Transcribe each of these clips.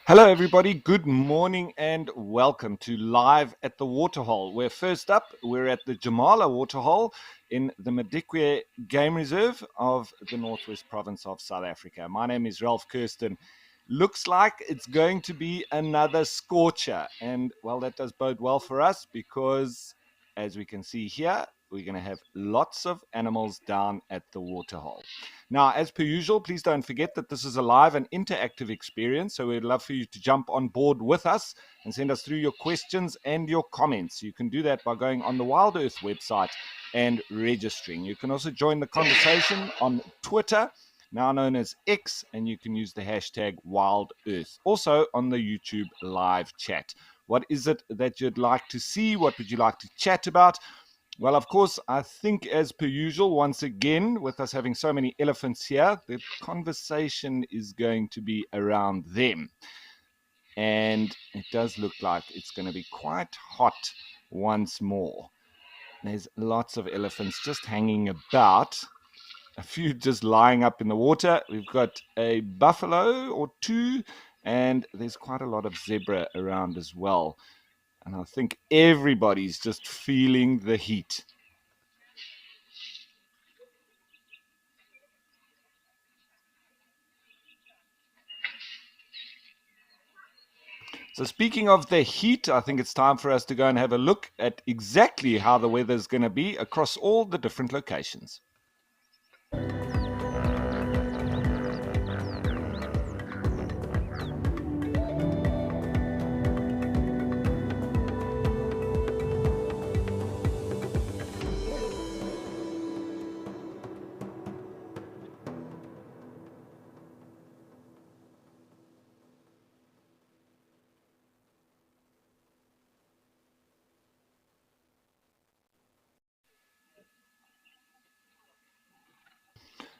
Hello, everybody. Good morning and welcome to Live at the Waterhole. We're first up. We're at the Jamala Waterhole in the Madikwe Game Reserve of the Northwest Province of South Africa. My name is Ralph Kirsten. Looks like it's going to be another scorcher. And, well, that does bode well for us because, as we can see here, we're going to have lots of animals down at the Waterhole. Now, as per usual, please don't forget that this is a live and interactive experience, so we'd love for you to jump on board with us and send us through your questions and your comments. You can do that by going on the WildEarth website and registering. You can also join the conversation on Twitter, now known as X, and you can use the hashtag WildEarth. Also on the YouTube live chat. What is it that you'd like to see? What would you like to chat about? Well, of course, I think as per usual, once again, with us having so many elephants here, the conversation is going to be around them. And it does look like it's going to be quite hot once more. There's lots of elephants just hanging about, a few just lying up in the water. We've got a buffalo or two, and there's quite a lot of zebra around as well. And I think everybody's just feeling the heat. So speaking of the heat, I think it's time for us to go and have a look at exactly how the weather is going to be across all the different locations.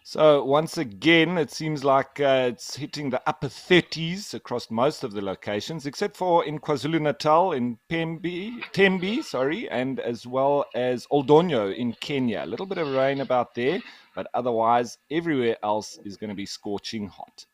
So once again, it seems like it's hitting the upper 30s across most of the locations, except for in KwaZulu-Natal, in Tembe, and as well as Oldonyo in Kenya. A little bit of rain about there, but otherwise everywhere else is going to be scorching hot.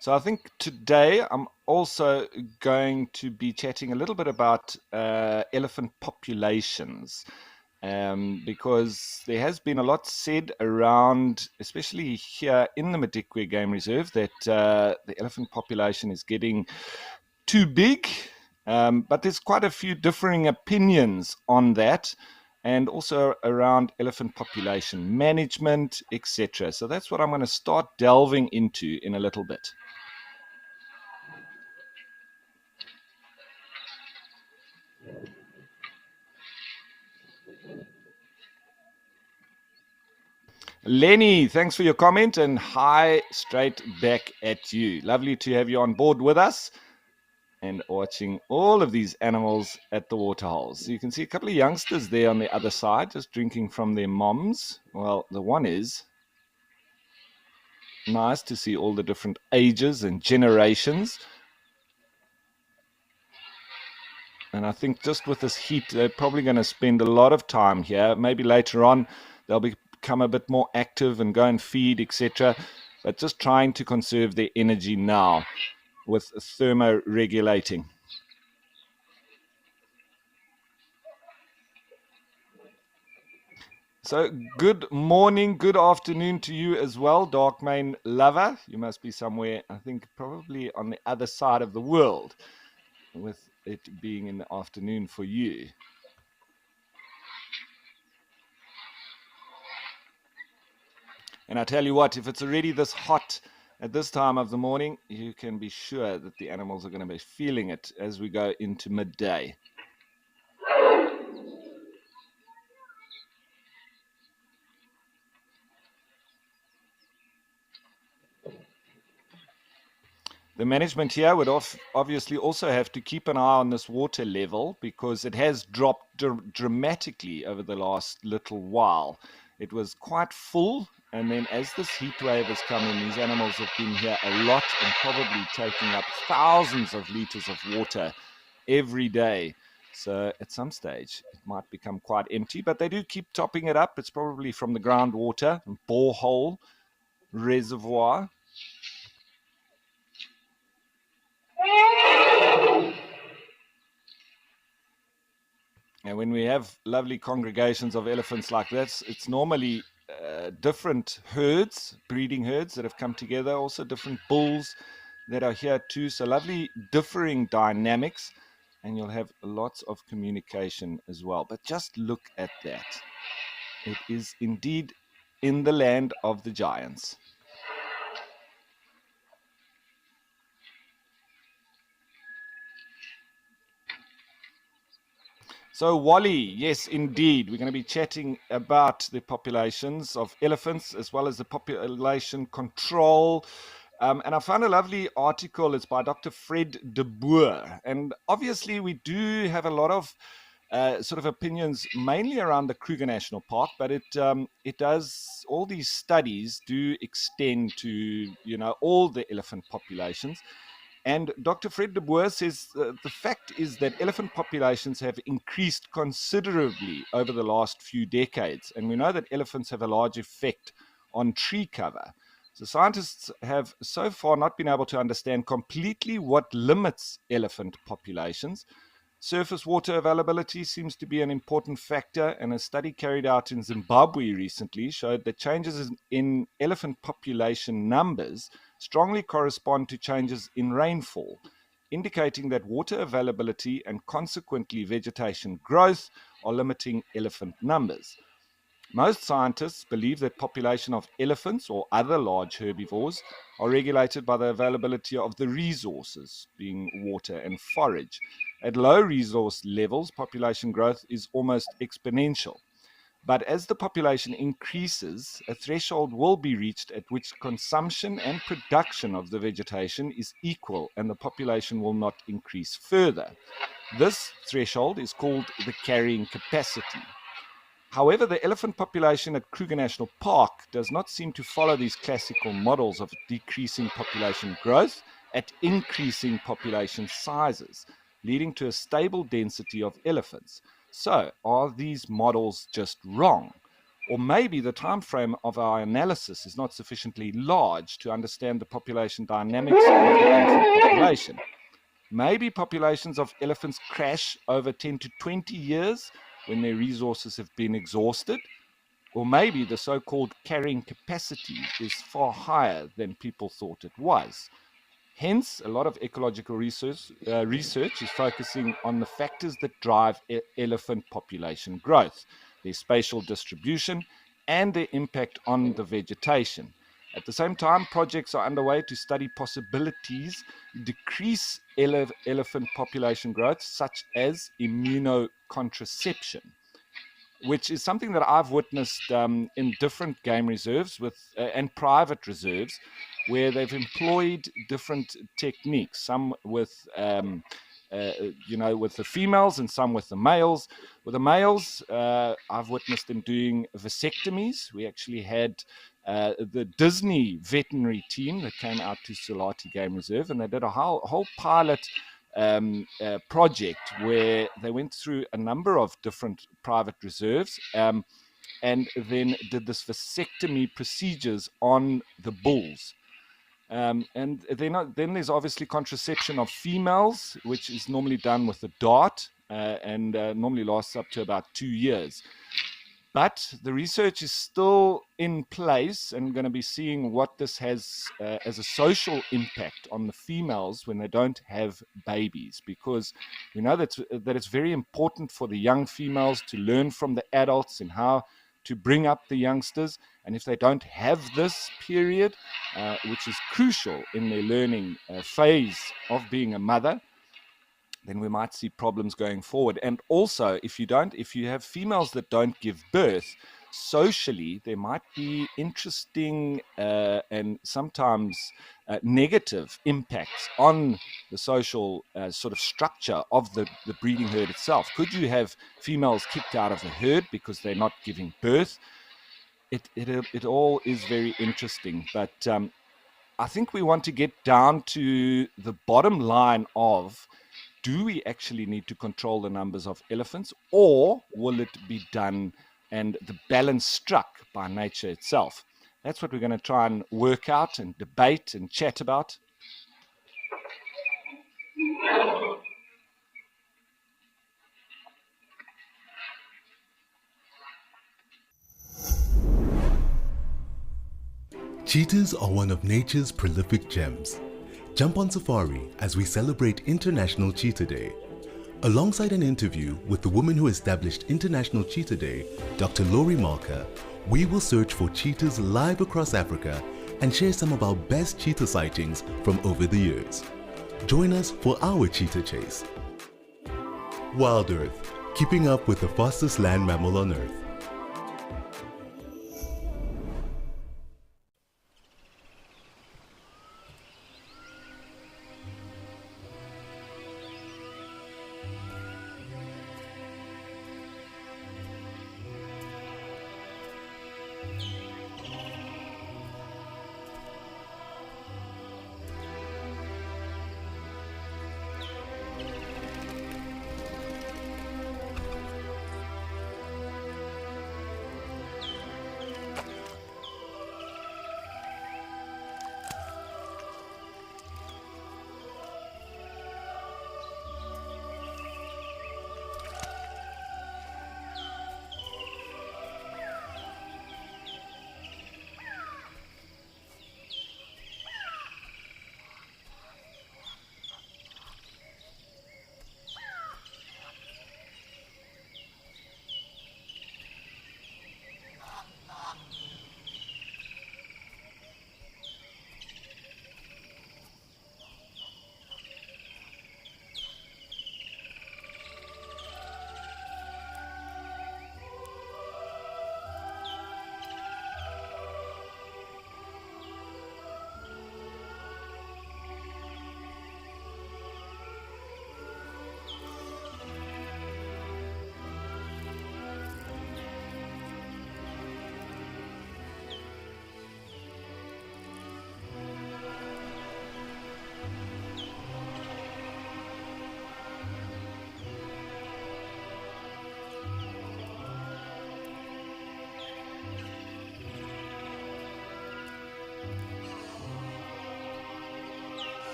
So I think today I'm also going to be chatting a little bit about elephant populations, because there has been a lot said around, especially here in the Madikwe Game Reserve, that the elephant population is getting too big. But there's quite a few differing opinions on that, and also around elephant population management, etc. So that's what I'm going to start delving into in a little bit. Lenny, thanks for your comment, and hi straight back at you. Lovely to have you on board with us and watching all of these animals at the waterholes. So you can see a couple of youngsters there on the other side just drinking from their moms. Well, the one is. Nice to see all the different ages and generations. And I think just with this heat, they're probably going to spend a lot of time here. Maybe later on they'll become a bit more active and go and feed, etc. But just trying to conserve their energy now with thermoregulating. So good morning, good afternoon to you as well, Darkmane lover. You must be somewhere, I think, probably on the other side of the world, with it being in the afternoon for you. And I tell you what, if it's already this hot at this time of the morning, you can be sure that the animals are going to be feeling it as we go into midday. The management here would obviously also have to keep an eye on this water level, because it has dropped dramatically over the last little while. It was quite full, and then as this heat wave has come in, these animals have been here a lot and probably taking up thousands of liters of water every day. So at some stage, it might become quite empty, but they do keep topping it up. It's probably from the groundwater and borehole reservoir. And when we have lovely congregations of elephants like this, it's normally different herds, breeding herds that have come together, also different bulls that are here too. So lovely differing dynamics, and you'll have lots of communication as well. But just look at that. It is indeed in the land of the giants. So, Wally, yes, indeed. We're going to be chatting about the populations of elephants as well as the population control. And I found a lovely article. It's by Dr. Fred de Boer. And obviously, we do have a lot of sort of opinions, mainly around the Kruger National Park, but it does, all these studies do extend to, all the elephant populations. And Dr. Fred de Boer says the fact is that elephant populations have increased considerably over the last few decades. And we know that elephants have a large effect on tree cover. So scientists have so far not been able to understand completely what limits elephant populations. Surface water availability seems to be an important factor, and a study carried out in Zimbabwe recently showed that changes in elephant population numbers strongly correspond to changes in rainfall, indicating that water availability and consequently vegetation growth are limiting elephant numbers. Most scientists believe that population of elephants or other large herbivores are regulated by the availability of the resources, being water and forage. At low resource levels, population growth is almost exponential. But as the population increases, a threshold will be reached at which consumption and production of the vegetation is equal and the population will not increase further. This threshold is called the carrying capacity. However, the elephant population at Kruger National Park does not seem to follow these classical models of decreasing population growth at increasing population sizes, leading to a stable density of elephants. So, are these models just wrong? Or maybe the time frame of our analysis is not sufficiently large to understand the population dynamics of the elephant population. Maybe populations of elephants crash over 10 to 20 years when their resources have been exhausted, or maybe the so-called carrying capacity is far higher than people thought it was. Hence, a lot of ecological research is focusing on the factors that drive elephant population growth, their spatial distribution, and their impact on the vegetation. At the same time, projects are underway to study possibilities decrease elephant population growth, such as immunocontraception, which is something that I've witnessed in different game reserves and private reserves, where they've employed different techniques. Some with with the females and some with the males. With the males, I've witnessed them doing vasectomies. We actually had the Disney veterinary team that came out to Salati Game Reserve, and they did a whole pilot project where they went through a number of different private reserves and then did this vasectomy procedures on the bulls. And then there's obviously contraception of females, which is normally done with a dart and normally lasts up to about 2 years. But the research is still in place, and going to be seeing what this has as a social impact on the females when they don't have babies, because we know that it's very important for the young females to learn from the adults and how to bring up the youngsters. And if they don't have this period, which is crucial in their learning phase of being a mother, then we might see problems going forward. And also, if you have females that don't give birth, socially, there might be interesting and sometimes negative impacts on the social sort of structure of the breeding herd itself. Could you have females kicked out of the herd because they're not giving birth? It all is very interesting. But I think we want to get down to the bottom line of, do we actually need to control the numbers of elephants, or will it be done and the balance struck by nature itself? That's what we're going to try and work out and debate and chat about. Cheetahs are one of nature's prolific gems. Jump on safari as we celebrate International Cheetah Day. Alongside an interview with the woman who established International Cheetah Day, Dr. Laurie Marker, we will search for cheetahs live across Africa and share some of our best cheetah sightings from over the years. Join us for our cheetah chase. WildEarth, keeping up with the fastest land mammal on Earth.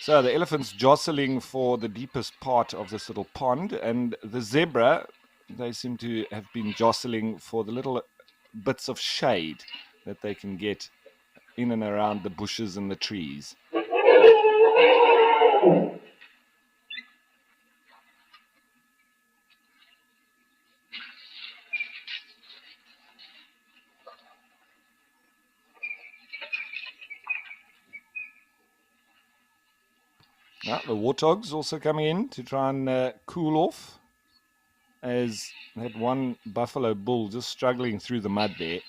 So the elephant's jostling for the deepest part of this little pond, and the zebra, they seem to have been jostling for the little bits of shade that they can get in and around the bushes and the trees. Now, the warthog's also coming in to try and cool off, as that one buffalo bull just struggling through the mud there.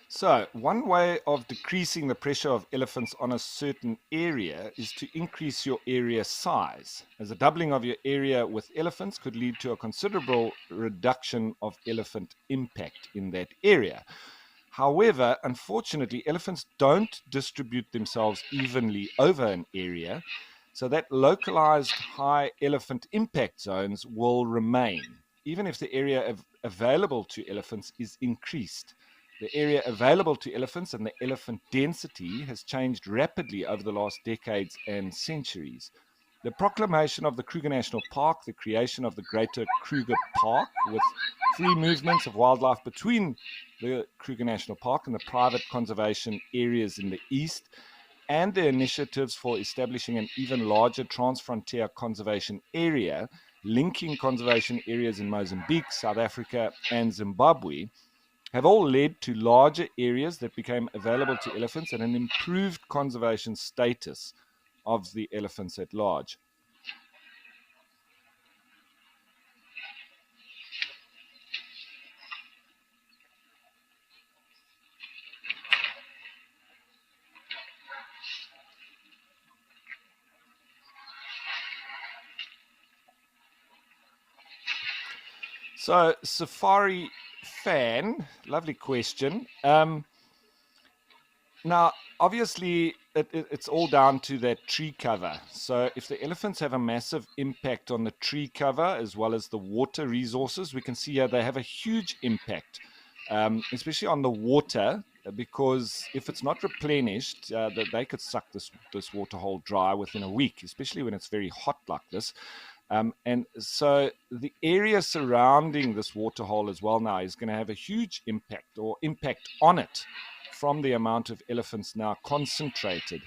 So, one way of decreasing the pressure of elephants on a certain area is to increase your area size, as a doubling of your area with elephants could lead to a considerable reduction of elephant impact in that area. However, unfortunately, elephants don't distribute themselves evenly over an area. So that localized high elephant impact zones will remain, even if the area available to elephants is increased. The area available to elephants and the elephant density has changed rapidly over the last decades and centuries. The proclamation of the Kruger National Park, the creation of the Greater Kruger Park, with free movements of wildlife between the Kruger National Park and the private conservation areas in the east, and the initiatives for establishing an even larger transfrontier conservation area, linking conservation areas in Mozambique, South Africa, and Zimbabwe, have all led to larger areas that became available to elephants and an improved conservation status of the elephants at large. So, Safari fan, lovely question. Now, obviously, it's all down to that tree cover. So, if the elephants have a massive impact on the tree cover as well as the water resources, we can see here they have a huge impact, especially on the water, because if it's not replenished, they could suck this water hole dry within a week, especially when it's very hot like this. And so the area surrounding this waterhole as well now is going to have a huge impact on it from the amount of elephants now concentrated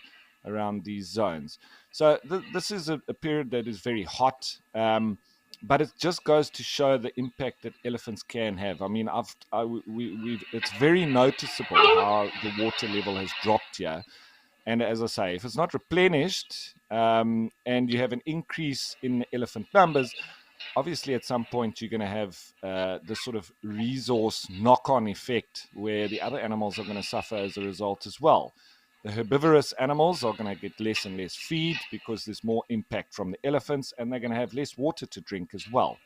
around these zones. So this is a period that is very hot, but it just goes to show the impact that elephants can have. I mean, it's very noticeable how the water level has dropped here. And as I say, if it's not replenished and you have an increase in elephant numbers, obviously at some point you're going to have this sort of resource knock-on effect where the other animals are going to suffer as a result as well. The herbivorous animals are going to get less and less feed because there's more impact from the elephants, and they're going to have less water to drink as well.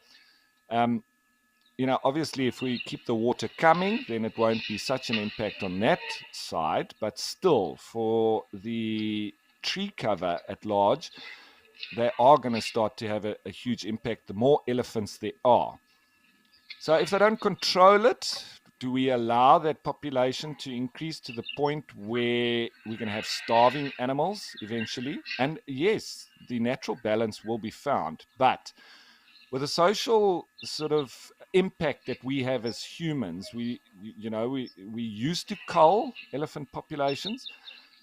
Obviously, if we keep the water coming, then it won't be such an impact on that side. But still, for the tree cover at large, they are going to start to have a huge impact the more elephants there are. So if they don't control it, do we allow that population to increase to the point where we're going to have starving animals eventually? And yes, the natural balance will be found. But with the social sort of impact that we have as humans, we used to cull elephant populations,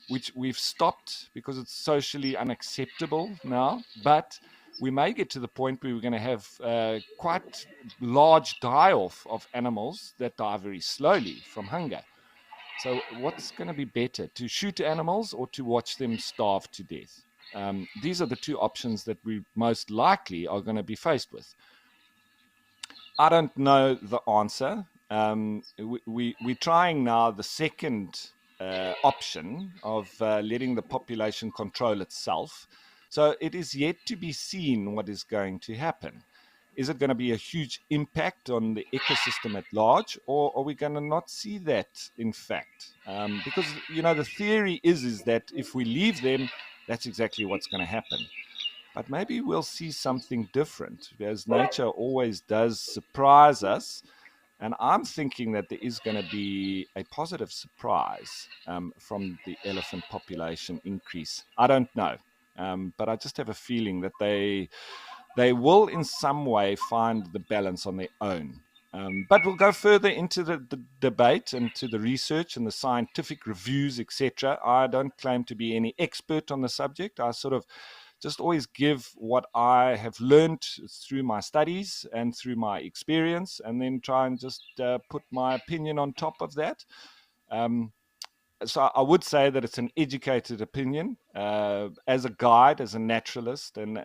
which we've stopped because it's socially unacceptable now. But we may get to the point where we're going to have quite large die-off of animals that die very slowly from hunger. So what's going to be better, to shoot animals or to watch them starve to death? These are the two options that we most likely are going to be faced with. I don't know the answer. We're trying now the second option of letting the population control itself. So it is yet to be seen what is going to happen. Is it going to be a huge impact on the ecosystem at large, or are we going to not see that, in fact? Because, the theory is that if we leave them, that's exactly what's going to happen. But maybe we'll see something different, as nature always does surprise us. And I'm thinking that there is going to be a positive surprise from the elephant population increase. I don't know, but I just have a feeling that they will in some way find the balance on their own. But we'll go further into the debate and to the research and the scientific reviews, etc. I don't claim to be any expert on the subject. I sort of just always give what I have learned through my studies and through my experience, and then try and just put my opinion on top of that. So I would say that it's an educated opinion as a guide, as a naturalist, and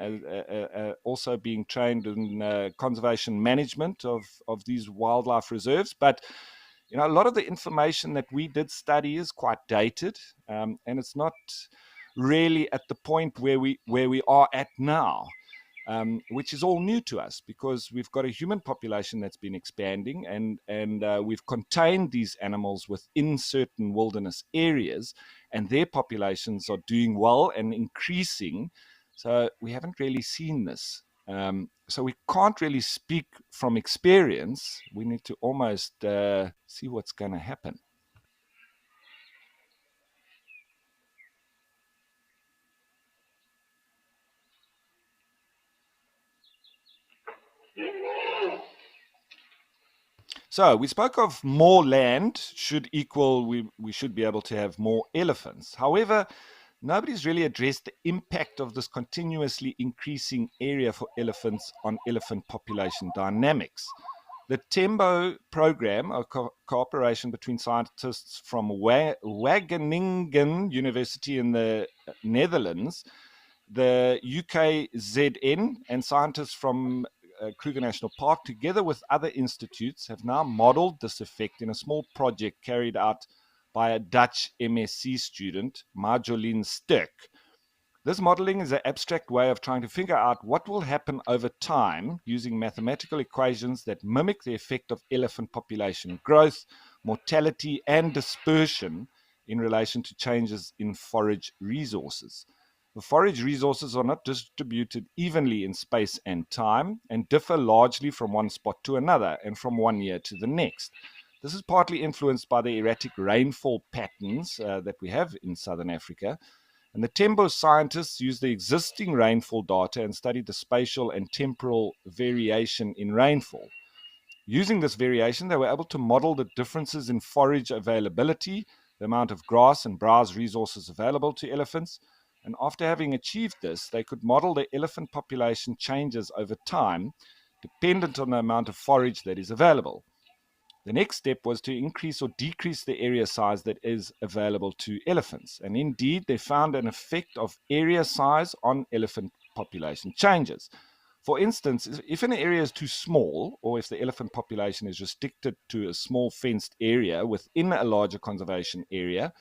also being trained in conservation management of these wildlife reserves. But a lot of the information that we did study is quite dated, and it's not really at the point where we are at now. Which is all new to us because we've got a human population that's been expanding, and we've contained these animals within certain wilderness areas, and their populations are doing well and increasing. So we haven't really seen this. So we can't really speak from experience. We need to almost see what's going to happen. So we spoke of more land should equal we should be able to have more elephants. However, nobody's really addressed the impact of this continuously increasing area for elephants on elephant population dynamics. The Tembo program, a cooperation between scientists from Wageningen University in the Netherlands, the UKZN, and scientists from Kruger National Park, together with other institutes, have now modeled this effect in a small project carried out by a Dutch MSc student, Marjolien Sterk. This modeling is an abstract way of trying to figure out what will happen over time using mathematical equations that mimic the effect of elephant population growth, mortality, and dispersion in relation to changes in forage resources. The forage resources are not distributed evenly in space and time and differ largely from one spot to another and from one year to the next. This is partly influenced by the erratic rainfall patterns that we have in southern Africa. And the Tembo scientists used the existing rainfall data and studied the spatial and temporal variation in rainfall. Using this variation, they were able to model the differences in forage availability, the amount of grass and browse resources available to elephants. And after having achieved this, they could model the elephant population changes over time, dependent on the amount of forage that is available. The next step was to increase or decrease the area size that is available to elephants. And indeed, they found an effect of area size on elephant population changes. For instance, if an area is too small, or if the elephant population is restricted to a small fenced area within a larger conservation area,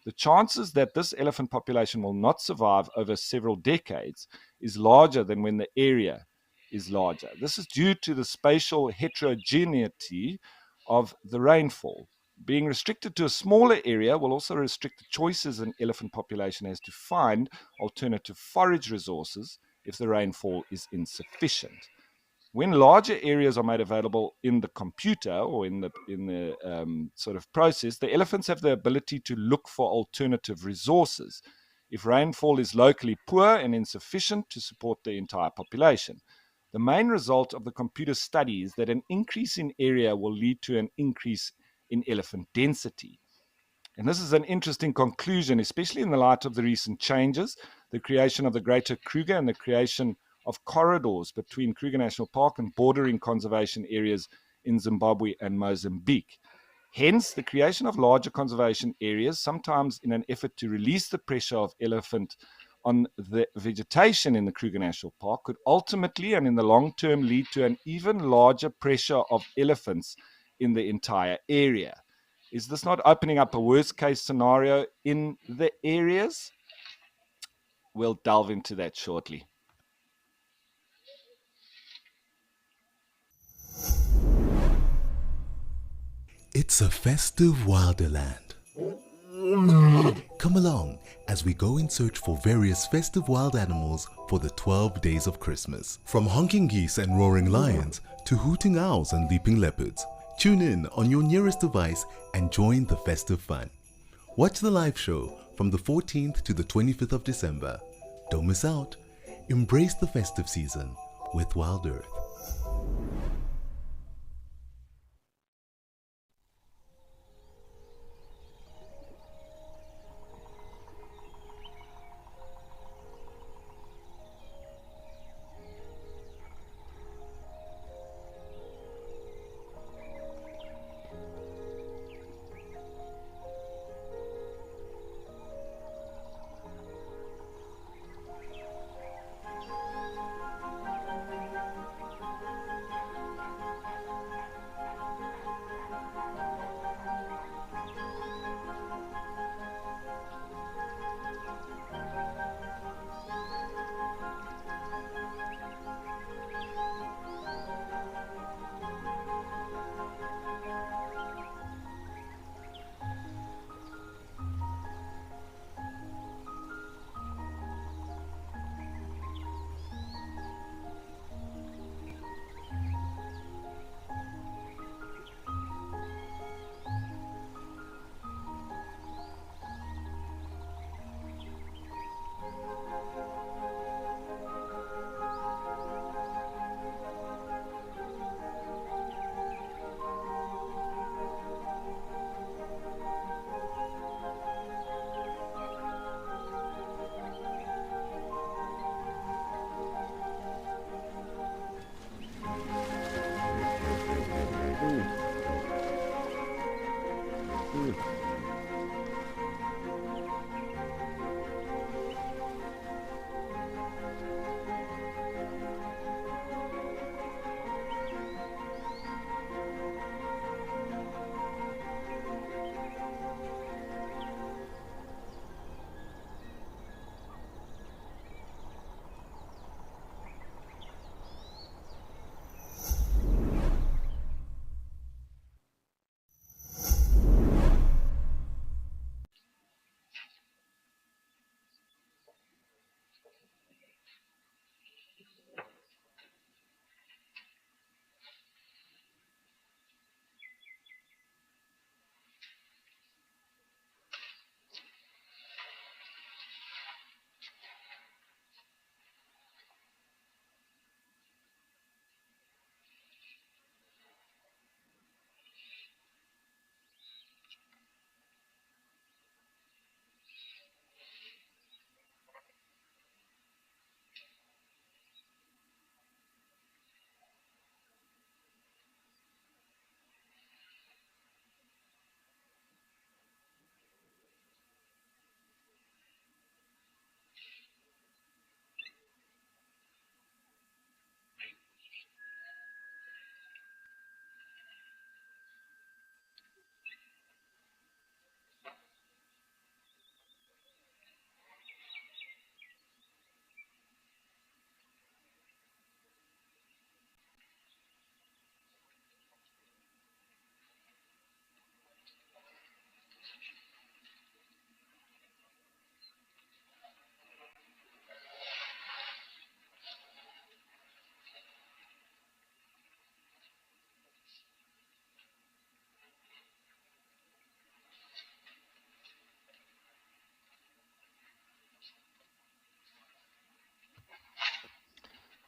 the chances that this elephant population will not survive over several decades is larger than when the area is larger. This is due to the spatial heterogeneity of the rainfall. Being restricted to a smaller area will also restrict the choices an elephant population has to find alternative forage resources if the rainfall is insufficient. When larger areas are made available in the computer or in the sort of process, the elephants have the ability to look for alternative resources if rainfall is locally poor and insufficient to support the entire population. The main result of the computer study is that an increase in area will lead to an increase in elephant density. And this is an interesting conclusion, especially in the light of the recent changes, the creation of the Greater Kruger and the creation of corridors between Kruger National Park and bordering conservation areas in Zimbabwe and Mozambique. Hence, the creation of larger conservation areas, sometimes in an effort to release the pressure of elephant on the vegetation in the Kruger National Park, could ultimately and in the long term lead to an even larger pressure of elephants in the entire area. Is this not opening up a worst case scenario in the areas? We'll delve into that shortly. It's a festive Wilderland. Come along as we go in search for various festive wild animals for the 12 days of Christmas. From honking geese and roaring lions to hooting owls and leaping leopards. Tune in on your nearest device and join the festive fun. Watch the live show from the 14th to the 25th of December. Don't miss out. Embrace the festive season with WildEarth.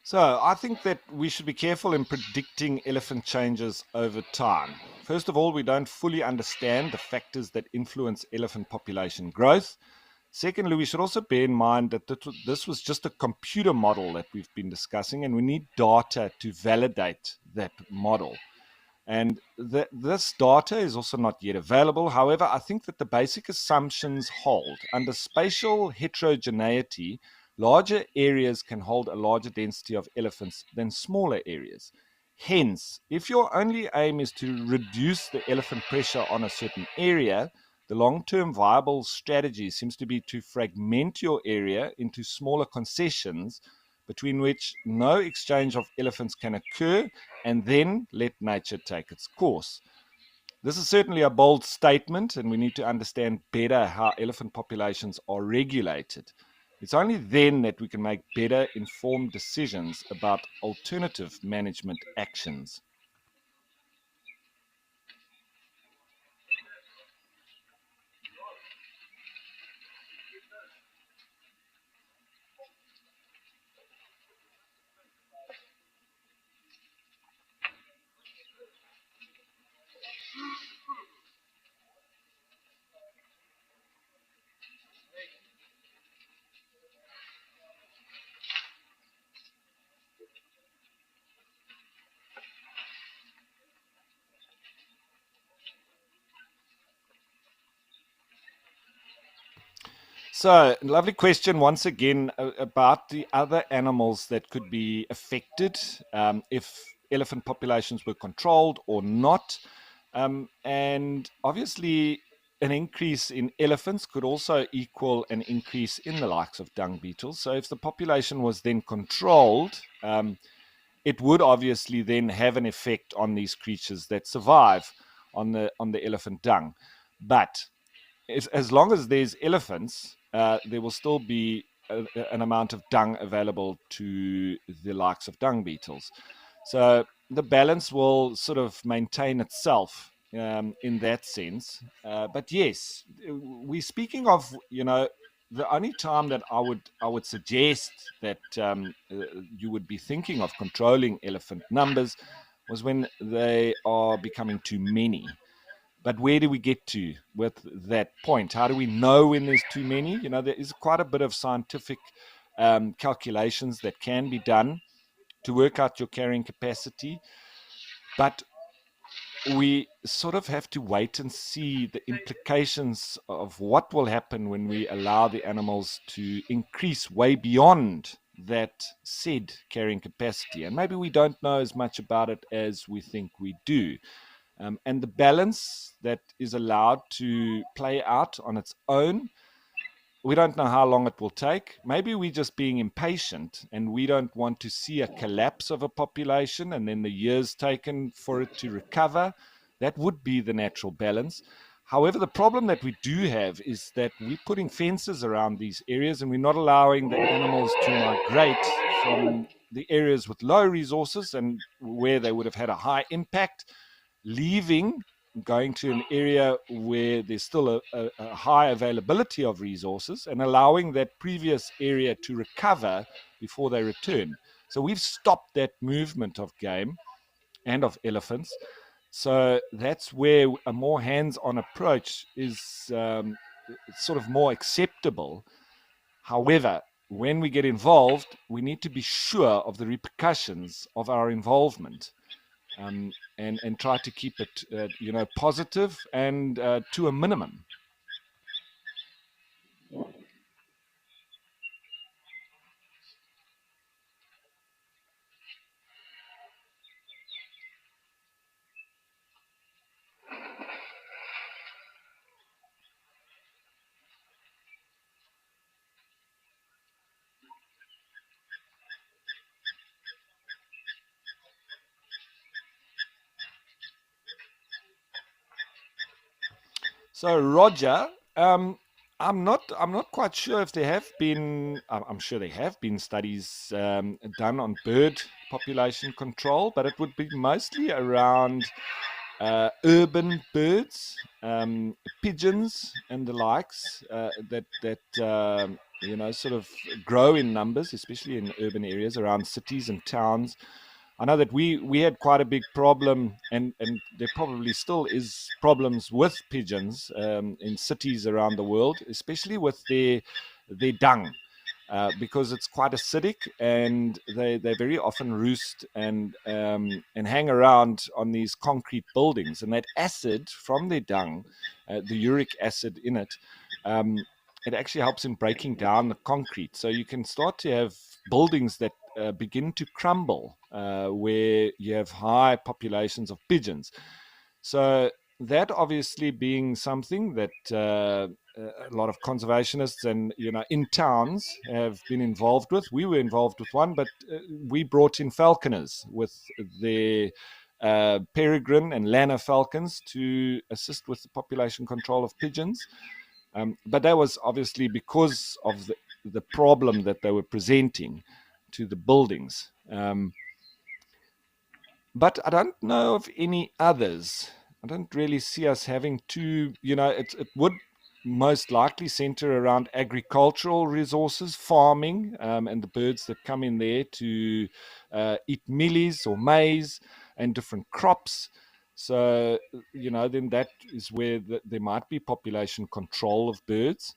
So I think that we should be careful in predicting elephant changes over time. First of all, we don't fully understand the factors that influence elephant population growth. Secondly, we should also bear in mind that this was just a computer model that we've been discussing, and we need data to validate that model. And this data is also not yet available. However, I think that the basic assumptions hold. Under spatial heterogeneity, larger areas can hold a larger density of elephants than smaller areas. Hence, if your only aim is to reduce the elephant pressure on a certain area, the long term viable strategy seems to be to fragment your area into smaller concessions between which no exchange of elephants can occur, and then let nature take its course. This is certainly a bold statement, and we need to understand better how elephant populations are regulated. It's only then that we can make better informed decisions about alternative management actions. So, lovely question once again about the other animals that could be affected if elephant populations were controlled or not. And obviously, an increase in elephants could also equal an increase in the likes of dung beetles. So, if the population was then controlled, it would obviously then have an effect on these creatures that survive on the elephant dung. But as long as there's elephants, there will still be an amount of dung available to the likes of dung beetles. So the balance will sort of maintain itself in that sense. But yes, we're speaking of, the only time that I would suggest that you would be thinking of controlling elephant numbers was when they are becoming too many. But where do we get to with that point? How do we know when there's too many? There is quite a bit of scientific calculations that can be done to work out your carrying capacity. But we sort of have to wait and see the implications of what will happen when we allow the animals to increase way beyond that said carrying capacity. And maybe we don't know as much about it as we think we do. And the balance that is allowed to play out on its own, we don't know how long it will take. Maybe we're just being impatient and we don't want to see a collapse of a population and then the years taken for it to recover. That would be the natural balance. However, the problem that we do have is that we're putting fences around these areas and we're not allowing the animals to migrate from the areas with low resources and where they would have had a high impact, leaving, going to an area where there's still a high availability of resources and allowing that previous area to recover before they return. So we've stopped that movement of game and of elephants. So that's where a more hands-on approach is sort of more acceptable. However, when we get involved, we need to be sure of the repercussions of our involvement, and try to keep it positive and to a minimum. So Roger, I'm not quite sure if there have been. I'm sure there have been studies done on bird population control, but it would be mostly around urban birds, pigeons, and the likes that sort of grow in numbers, especially in urban areas around cities and towns. I know that we had quite a big problem, and there probably still is problems with pigeons in cities around the world, especially with their dung. Because it's quite acidic, and they very often roost and hang around on these concrete buildings, and that acid from their dung, the uric acid in it, um, it actually helps in breaking down the concrete. So you can start to have buildings that begin to crumble where you have high populations of pigeons. So that obviously being something that a lot of conservationists and in towns have been involved with. We were involved with one, but we brought in falconers with their peregrine and lanner falcons to assist with the population control of pigeons. But that was obviously because of the problem that they were presenting to the buildings. But I don't know of any others. I don't really see us having to, it would most likely center around agricultural resources, farming, and the birds that come in there to eat mealies or maize and different crops. So, then that is where there might be population control of birds.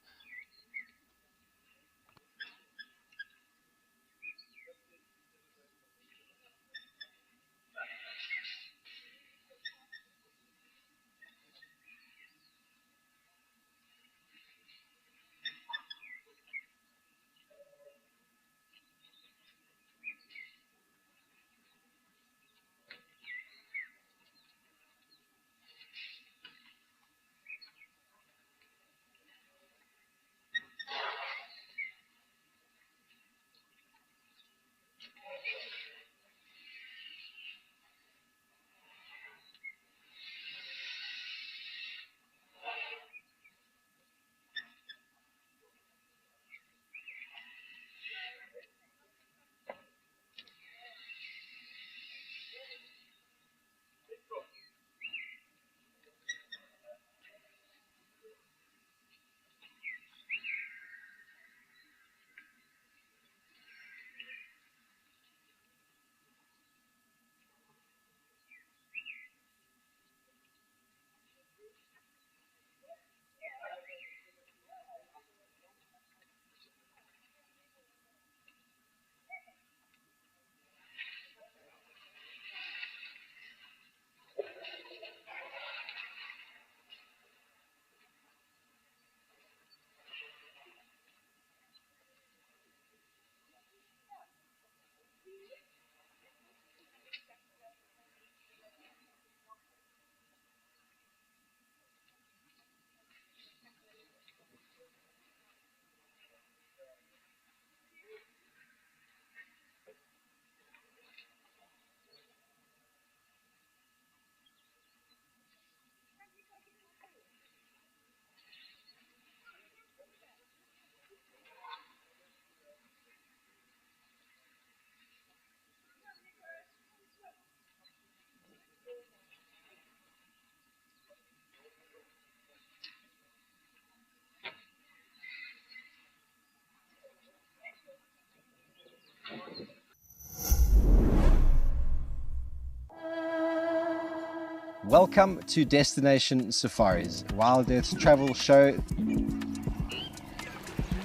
Welcome to Destination Safaris, WildEarth's travel show.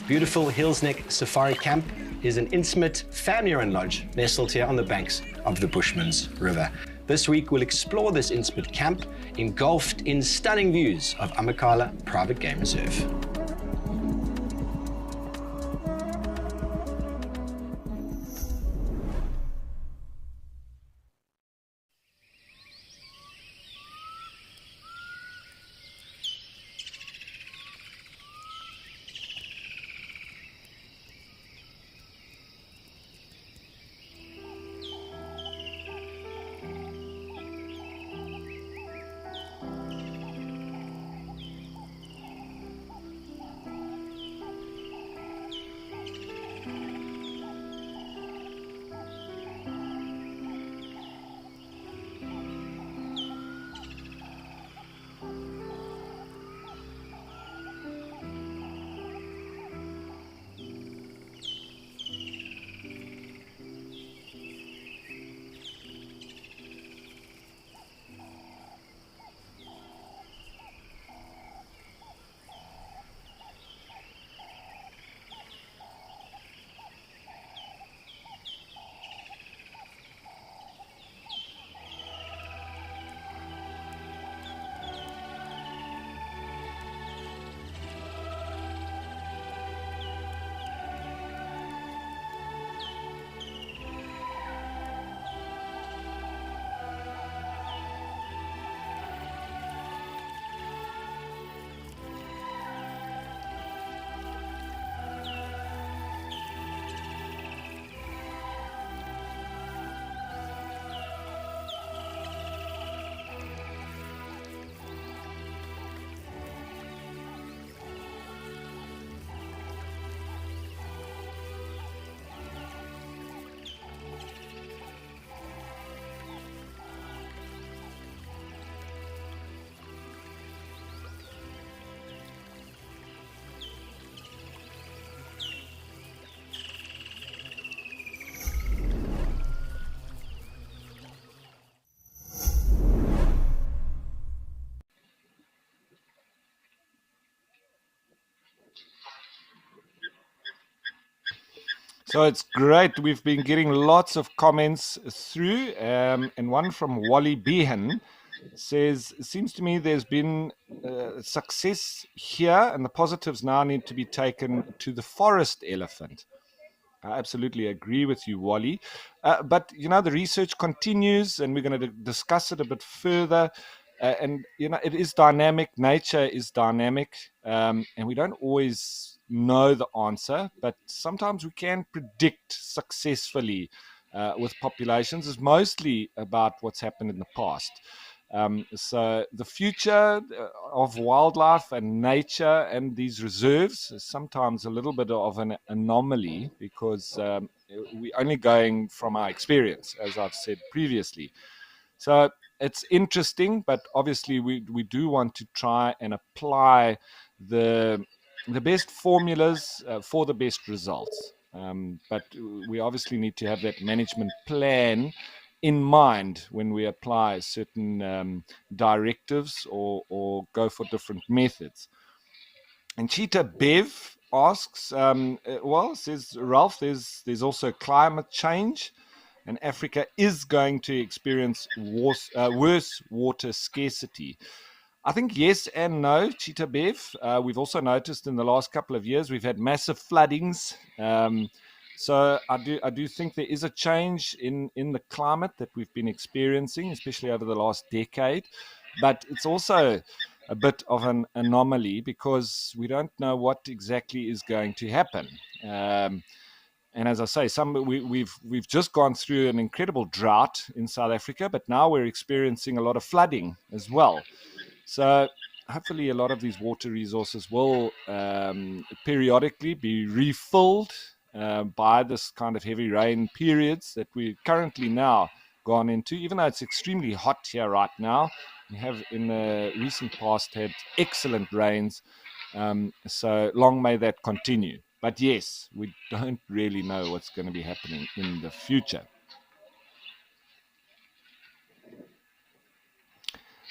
Beautiful Hills Neck Safari Camp is an intimate family-run lodge nestled here on the banks of the Bushmans River. This week we'll explore this intimate camp engulfed in stunning views of Amakhala Private Game Reserve. So it's great. We've been getting lots of comments through, and one from Wally Behan says, it seems to me there's been success here, and the positives now need to be taken to the forest elephant. I absolutely agree with you, Wally. But, the research continues, and we're going to discuss it a bit further. And, it is dynamic. Nature is dynamic, and we don't always know the answer, but sometimes we can predict successfully with populations. It's mostly about what's happened in the past. So the future of wildlife and nature and these reserves is sometimes a little bit of an anomaly because we're only going from our experience, as I've said previously. So it's interesting, but obviously we do want to try and apply the best formulas for the best results. But we obviously need to have that management plan in mind when we apply certain directives or go for different methods. And Cheetah Bev asks, says Ralph, there's also climate change, and Africa is going to experience worse water scarcity. I think yes and no, Cheetah Bev. We've also noticed in the last couple of years we've had massive floodings. So I do think there is a change in the climate that we've been experiencing, especially over the last decade. But it's also a bit of an anomaly because we don't know what exactly is going to happen. And as I say, we've just gone through an incredible drought in South Africa, but now we're experiencing a lot of flooding as well. So hopefully a lot of these water resources will periodically be refilled by this kind of heavy rain periods that we're currently now gone into, even though it's extremely hot here right now. We have in the recent past had excellent rains. So long may that continue. But yes, we don't really know what's going to be happening in the future.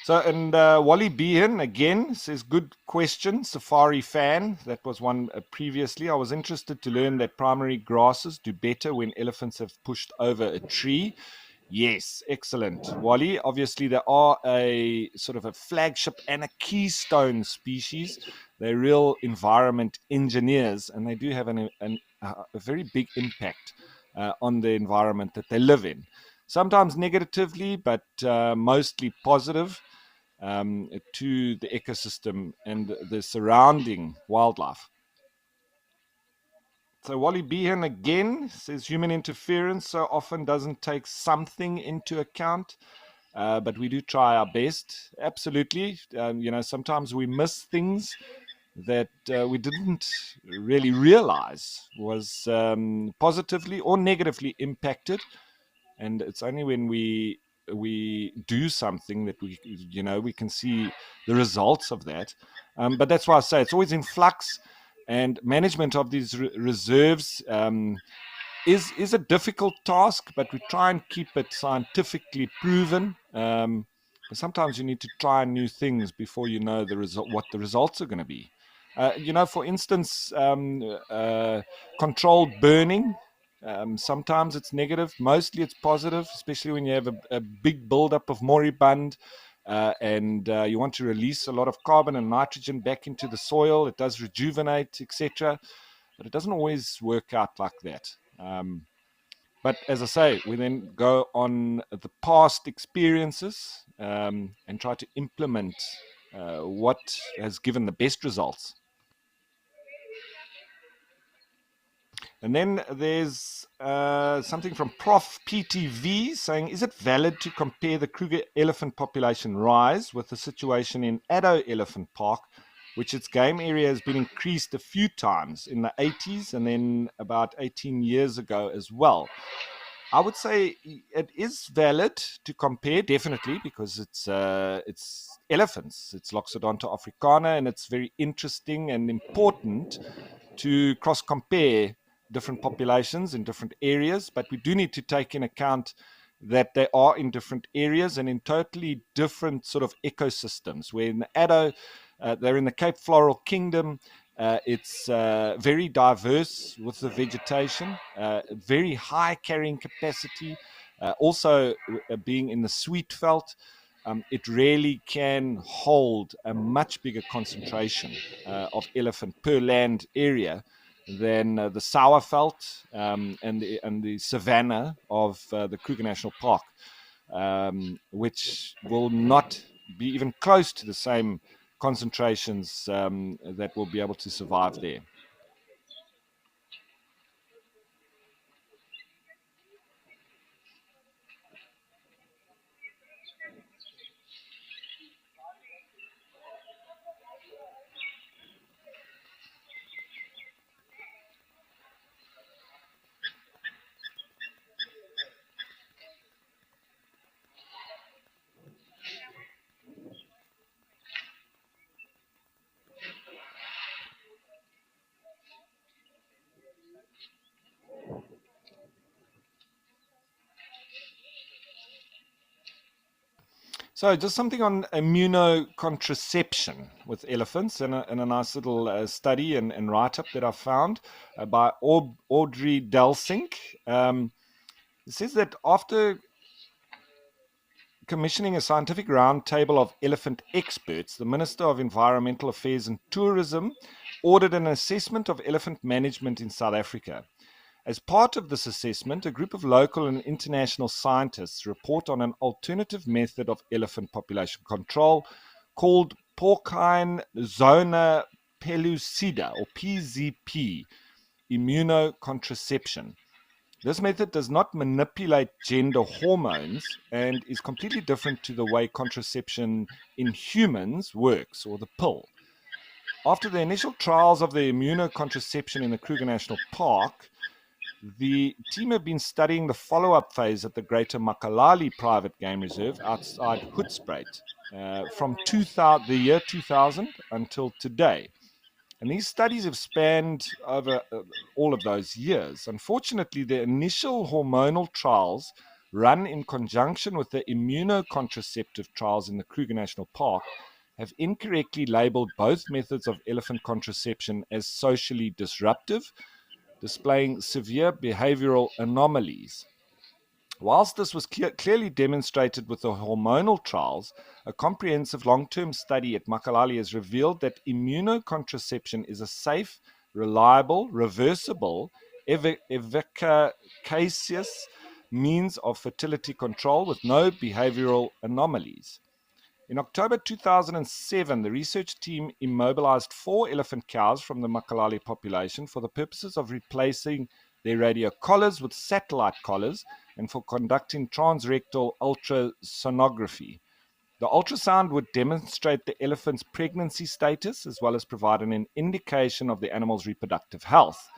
And Wally Behan again says, good question, Safari fan. That was one previously. I was interested to learn that primary grasses do better when elephants have pushed over a tree. Yes, excellent, Wally. Obviously, they are a sort of a flagship and a keystone species. They're real environment engineers, and they do have a very big impact on the environment that they live in. Sometimes negatively, but mostly positive to the ecosystem and the surrounding wildlife. So Wally Behan again says human interference so often doesn't take something into account, but we do try our best. Absolutely. Sometimes we miss things that we didn't really realize was positively or negatively impacted. And it's only when we do something that we can see the results of that. But that's why I say it's always in flux, and management of these reserves is a difficult task, but we try and keep it scientifically proven. But sometimes you need to try new things before you know what the results are going to be. For instance, controlled burning. Sometimes it's negative, mostly it's positive, especially when you have a big buildup of moribund and you want to release a lot of carbon and nitrogen back into the soil. It does rejuvenate, etc. But it doesn't always work out like that. But as I say, we then go on the past experiences and try to implement what has given the best results. And then there's something from Prof. PTV saying, is it valid to compare the Kruger elephant population rise with the situation in Addo Elephant Park, which its game area has been increased a few times in the 80s and then about 18 years ago as well? I would say it is valid to compare, definitely, because it's elephants. It's Loxodonta africana, and it's very interesting and important to cross-compare different populations in different areas. But we do need to take in account that they are in different areas and in totally different sort of ecosystems. Where in the Addo, they're in the Cape Floral Kingdom. It's very diverse with the vegetation, very high carrying capacity. Also, being in the Sweetveld, it really can hold a much bigger concentration of elephant per land area than the Sauerveld and the savanna of the Kruger National Park, which will not be even close to the same concentrations that will be able to survive there. So just something on immunocontraception with elephants and a nice little study and write-up that I found by Audrey Delsink. It says that after commissioning a scientific roundtable of elephant experts, the Minister of Environmental Affairs and Tourism ordered an assessment of elephant management in South Africa. As part of this assessment, a group of local and international scientists report on an alternative method of elephant population control called porcine zona pellucida, or PZP, immunocontraception. This method does not manipulate gender hormones and is completely different to the way contraception in humans works, or the pill. After the initial trials of the immunocontraception in the Kruger National Park, the team have been studying the follow-up phase at the Greater Makalali Private Game Reserve outside Hoedspruit from the year 2000 until today. And these studies have spanned over all of those years. Unfortunately, the initial hormonal trials run in conjunction with the immunocontraceptive trials in the Kruger National Park, have incorrectly labeled both methods of elephant contraception as socially disruptive, displaying severe behavioral anomalies. Whilst this was clearly demonstrated with the hormonal trials, a comprehensive long-term study at Makalali has revealed that immunocontraception is a safe, reliable, reversible, efficacious means of fertility control with no behavioral anomalies. In October 2007, the research team immobilized 4 elephant cows from the Makalali population for the purposes of replacing their radio collars with satellite collars and for conducting transrectal ultrasonography. The ultrasound would demonstrate the elephant's pregnancy status as well as provide an indication of the animal's reproductive health.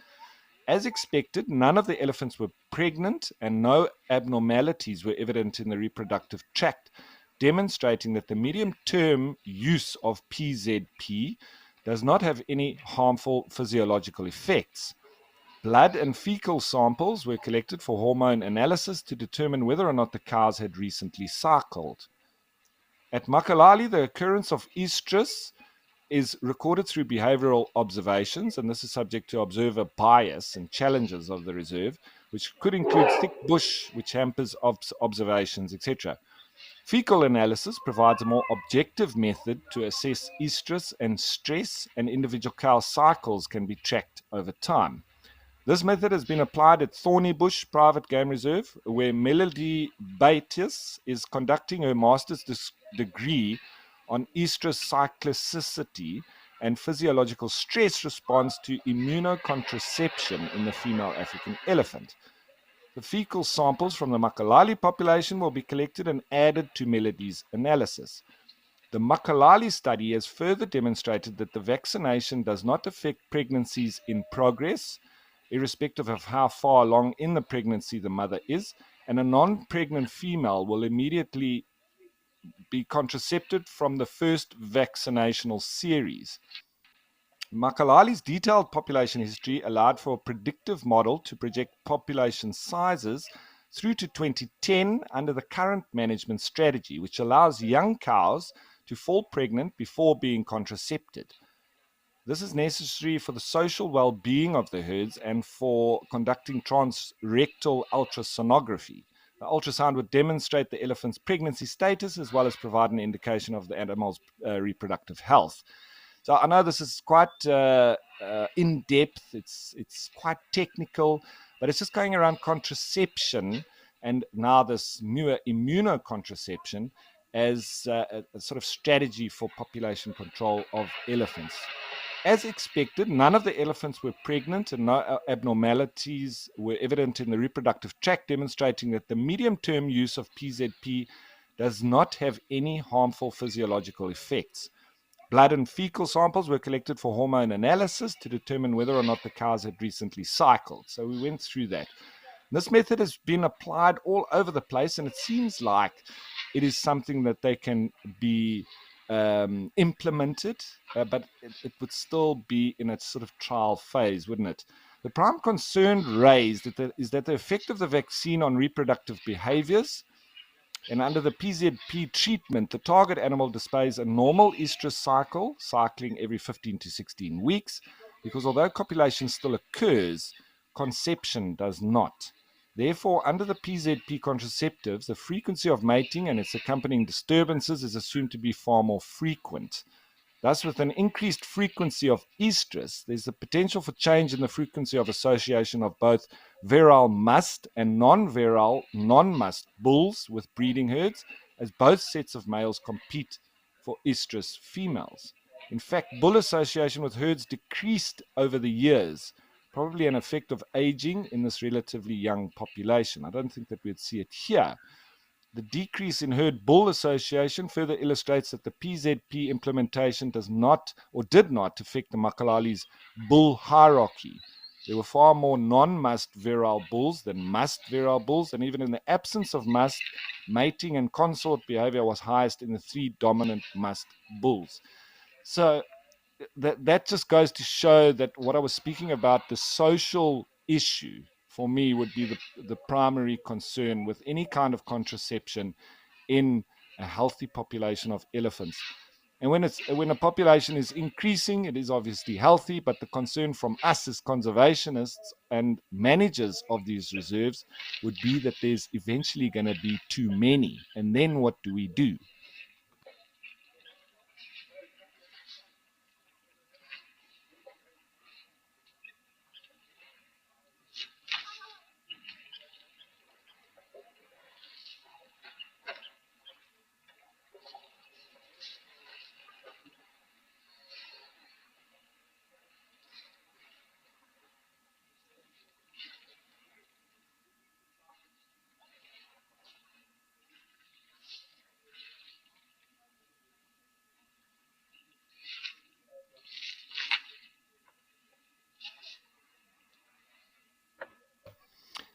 As expected, none of the elephants were pregnant and no abnormalities were evident in the reproductive tract, demonstrating that the medium-term use of PZP does not have any harmful physiological effects. Blood and fecal samples were collected for hormone analysis to determine whether or not the cows had recently cycled. At Makalali, the occurrence of estrus is recorded through behavioral observations, and this is subject to observer bias and challenges of the reserve, which could include thick bush, which hampers observations, etc. Fecal analysis provides a more objective method to assess estrus and stress, and individual cow cycles can be tracked over time. This method has been applied at Thorny Bush Private Game Reserve, where Melody Batius is conducting her master's degree on estrus cyclicity and physiological stress response to immunocontraception in the female African elephant. The fecal samples from the Makalali population will be collected and added to Melody's analysis. The Makalali study has further demonstrated that the vaccination does not affect pregnancies in progress, irrespective of how far along in the pregnancy the mother is, and a non-pregnant female will immediately be contracepted from the first vaccinational series. Makalali's detailed population history allowed for a predictive model to project population sizes through to 2010 under the current management strategy, which allows young cows to fall pregnant before being contracepted. This is necessary for the social well-being of the herds and for conducting transrectal ultrasonography. The ultrasound would demonstrate the elephant's pregnancy status as well as provide an indication of the animal's reproductive health. So I know this is quite in-depth, it's quite technical, but it's just going around contraception and now this newer immunocontraception as a sort of strategy for population control of elephants. As expected, none of the elephants were pregnant and no abnormalities were evident in the reproductive tract, demonstrating that the medium-term use of PZP does not have any harmful physiological effects. Blood and fecal samples were collected for hormone analysis to determine whether or not the cows had recently cycled. So we went through that. This method has been applied all over the place, and it seems like it is something that they can be implemented, but it would still be in its sort of trial phase, wouldn't it? The prime concern raised is that the effect of the vaccine on reproductive behaviors, and under the PZP treatment, the target animal displays a normal estrus cycle, cycling every 15 to 16 weeks, because although copulation still occurs, conception does not. Therefore, under the PZP contraceptives, the frequency of mating and its accompanying disturbances is assumed to be far more frequent. Thus, with an increased frequency of estrus, there's the potential for change in the frequency of association of both virile must and non-virile non-must bulls with breeding herds, as both sets of males compete for estrus females. In fact, bull association with herds decreased over the years, probably an effect of aging in this relatively young population. I don't think that we'd see it here. The decrease in herd bull association further illustrates that the PZP implementation does not or did not affect the Makalali's bull hierarchy. There were far more non-must virile bulls than must virile bulls, and even in the absence of must, mating and consort behavior was highest in the 3 dominant must bulls. So that just goes to show that what I was speaking about, the social issue for me, would be the primary concern with any kind of contraception in a healthy population of elephants. And when a population is increasing, it is obviously healthy, but the concern from us as conservationists and managers of these reserves would be that there's eventually going to be too many. And then what do we do?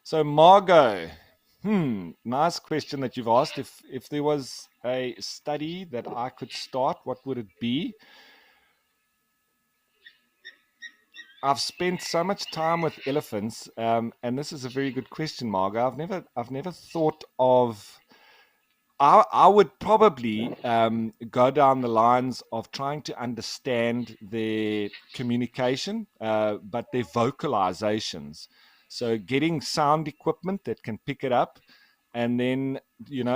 So, Margot, nice question that you've asked. If there was a study that I could start, what would it be? I've spent so much time with elephants, and this is a very good question, Margot. I've never thought of. I would probably go down the lines of trying to understand their communication, but their vocalizations. So getting sound equipment that can pick it up, and then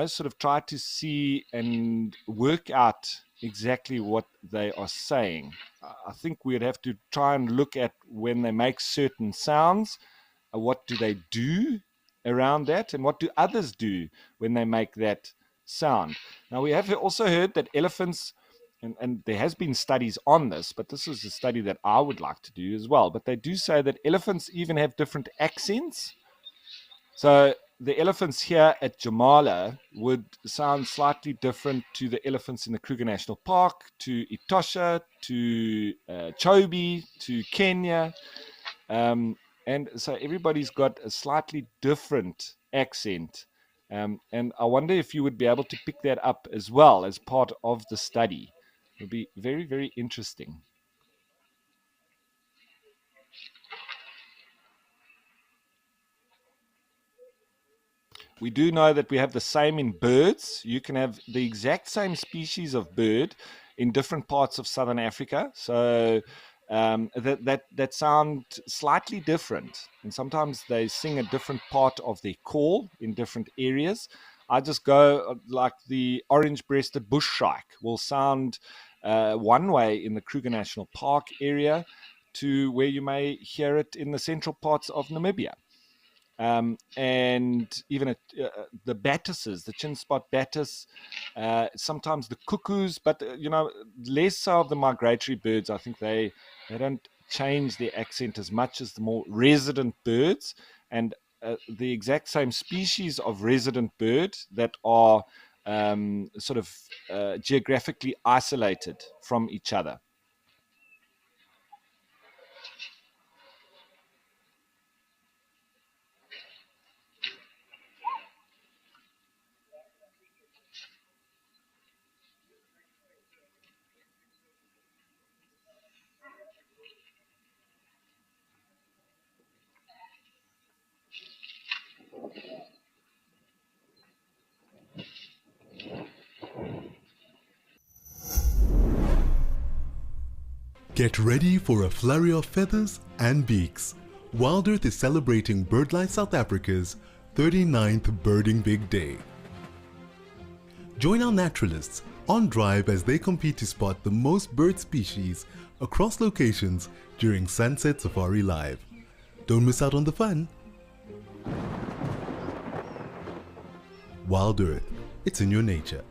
sort of try to see and work out exactly what they are saying. I think we'd have to try and look at when they make certain sounds, what do they do around that, and what do others do when they make that sound. Now, we have also heard that elephants, and there has been studies on this, but this is a study that I would like to do as well, but they do say that elephants even have different accents. So the elephants here at Jamala would sound slightly different to the elephants in the Kruger National Park, to Etosha, to Chobe, to Kenya. And so everybody's got a slightly different accent. And I wonder if you would be able to pick that up as well as part of the study. It would be very, very interesting. We do know that we have the same in birds. You can have the exact same species of bird in different parts of Southern Africa. So that sound slightly different. And sometimes they sing a different part of their call in different areas. I just go like the orange-breasted bush shrike will sound one way in the Kruger National Park area to where you may hear it in the central parts of Namibia. And even the battises, the chin spot battis, sometimes the cuckoos, but less so of the migratory birds. I think they don't change their accent as much as the more resident birds, and the exact same species of resident bird that are sort of geographically isolated from each other. Get ready for a flurry of feathers and beaks. WildEarth is celebrating BirdLife South Africa's 39th Birding Big Day. Join our naturalists on drive as they compete to spot the most bird species across locations during Sunset Safari Live. Don't miss out on the fun. WildEarth, it's in your nature.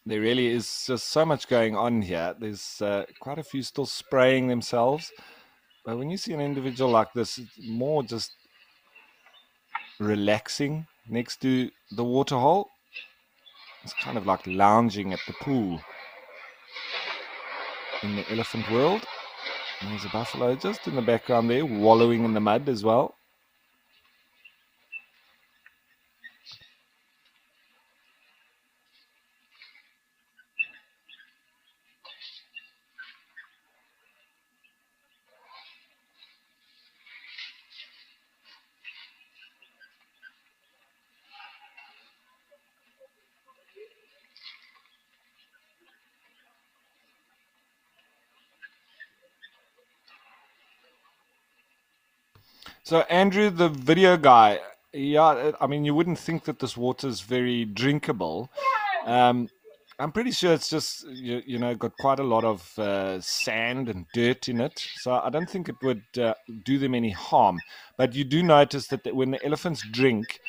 There really is just so much going on here. There's quite a few still spraying themselves. But when you see an individual like this, it's more just relaxing next to the waterhole. It's kind of like lounging at the pool in the elephant world. And there's a buffalo just in the background there, wallowing in the mud as well. So Andrew, the video guy, yeah, I mean, you wouldn't think that this water is very drinkable. I'm pretty sure it's just got quite a lot of sand and dirt in it, so I don't think it would do them any harm. But you do notice that when the elephants drink,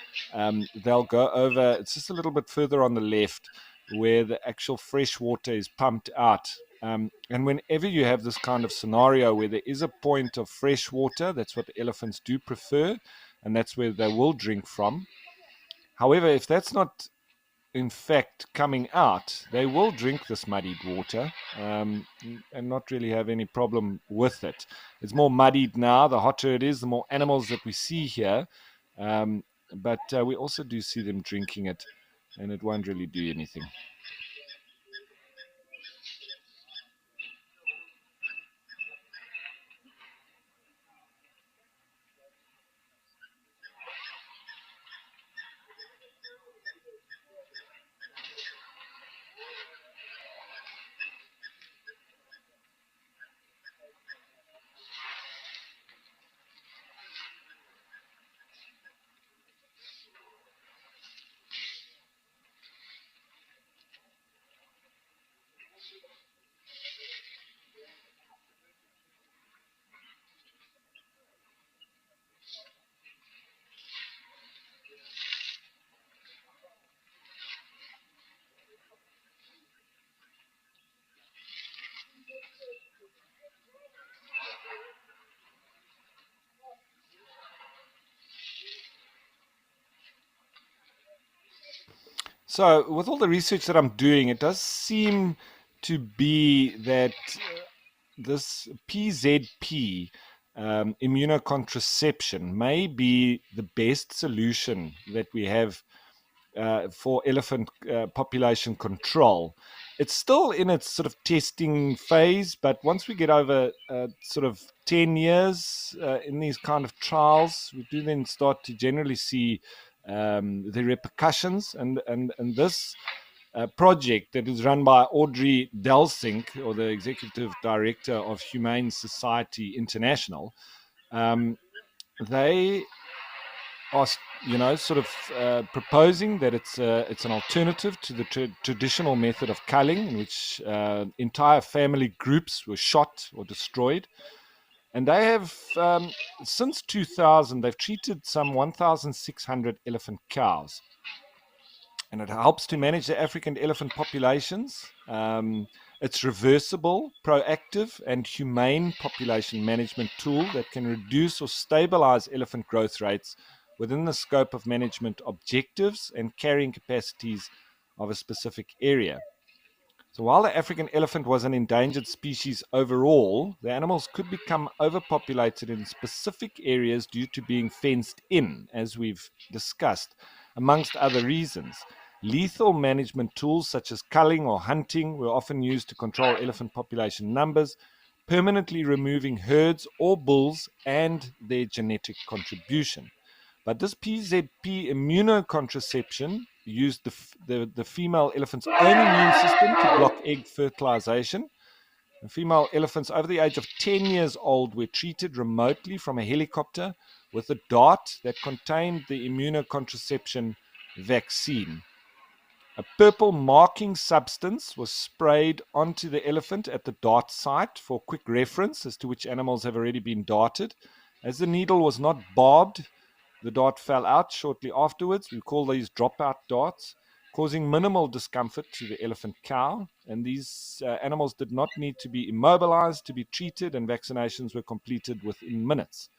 they'll go over. It's just a little bit further on the left where the actual fresh water is pumped out. And whenever you have this kind of scenario where there is a point of fresh water, that's what the elephants do prefer, and that's where they will drink from. However, if that's not in fact coming out, they will drink this muddied water and not really have any problem with it. It's more muddied now. The hotter it is, the more animals that we see here. But we also do see them drinking it, and it won't really do anything. So, with all the research that I'm doing, it does seem to be that this PZP, immunocontraception, may be the best solution that we have for elephant population control. It's still in its sort of testing phase, but once we get over sort of 10 years in these kind of trials, we do then start to generally see the repercussions. And this project that is run by Audrey Delsink, or the executive director of Humane Society International, they are, sort of proposing that it's an alternative to the traditional method of culling, in which entire family groups were shot or destroyed. And they have, since 2000, they've treated some 1,600 elephant cows. And it helps to manage the African elephant populations. It's reversible, proactive, and humane population management tool that can reduce or stabilize elephant growth rates within the scope of management objectives and carrying capacities of a specific area. So while the African elephant was an endangered species overall, the animals could become overpopulated in specific areas due to being fenced in, as we've discussed, amongst other reasons. Lethal management tools such as culling or hunting were often used to control elephant population numbers, permanently removing herds or bulls and their genetic contribution. But this PZP immunocontraception used the female elephant's own immune system to block egg fertilization. The female elephants over the age of 10 years old were treated remotely from a helicopter with a dart that contained the immunocontraception vaccine. A purple marking substance was sprayed onto the elephant at the dart site for quick reference as to which animals have already been darted. As the needle was not barbed, the dart fell out shortly afterwards. We call these dropout darts. causing minimal discomfort to the elephant cow. And these animals did not need to be immobilized to be treated, and vaccinations were completed within minutes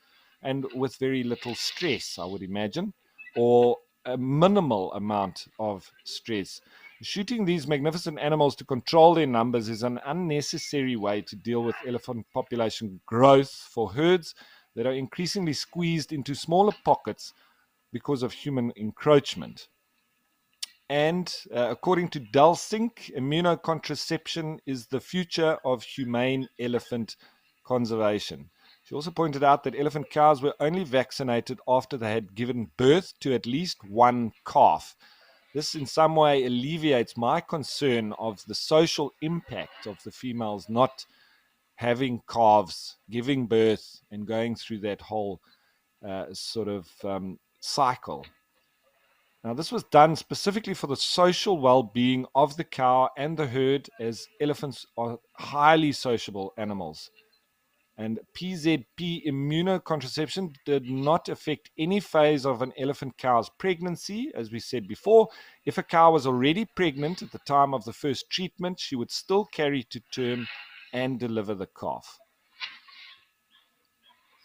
and with very little stress, I would imagine, or a minimal amount of stress. Shooting these magnificent animals to control their numbers is an unnecessary way to deal with elephant population growth for herds that are increasingly squeezed into smaller pockets because of human encroachment. And according to Delsink, immunocontraception is the future of humane elephant conservation. She also pointed out that elephant cows were only vaccinated after they had given birth to at least one calf. This in some way alleviates my concern of the social impact of the females not having calves, giving birth, and going through that whole cycle. Now, this was done specifically for the social well-being of the cow and the herd, as elephants are highly sociable animals. And PZP immunocontraception did not affect any phase of an elephant cow's pregnancy. As we said before, if a cow was already pregnant at the time of the first treatment, she would still carry to term and deliver the calf.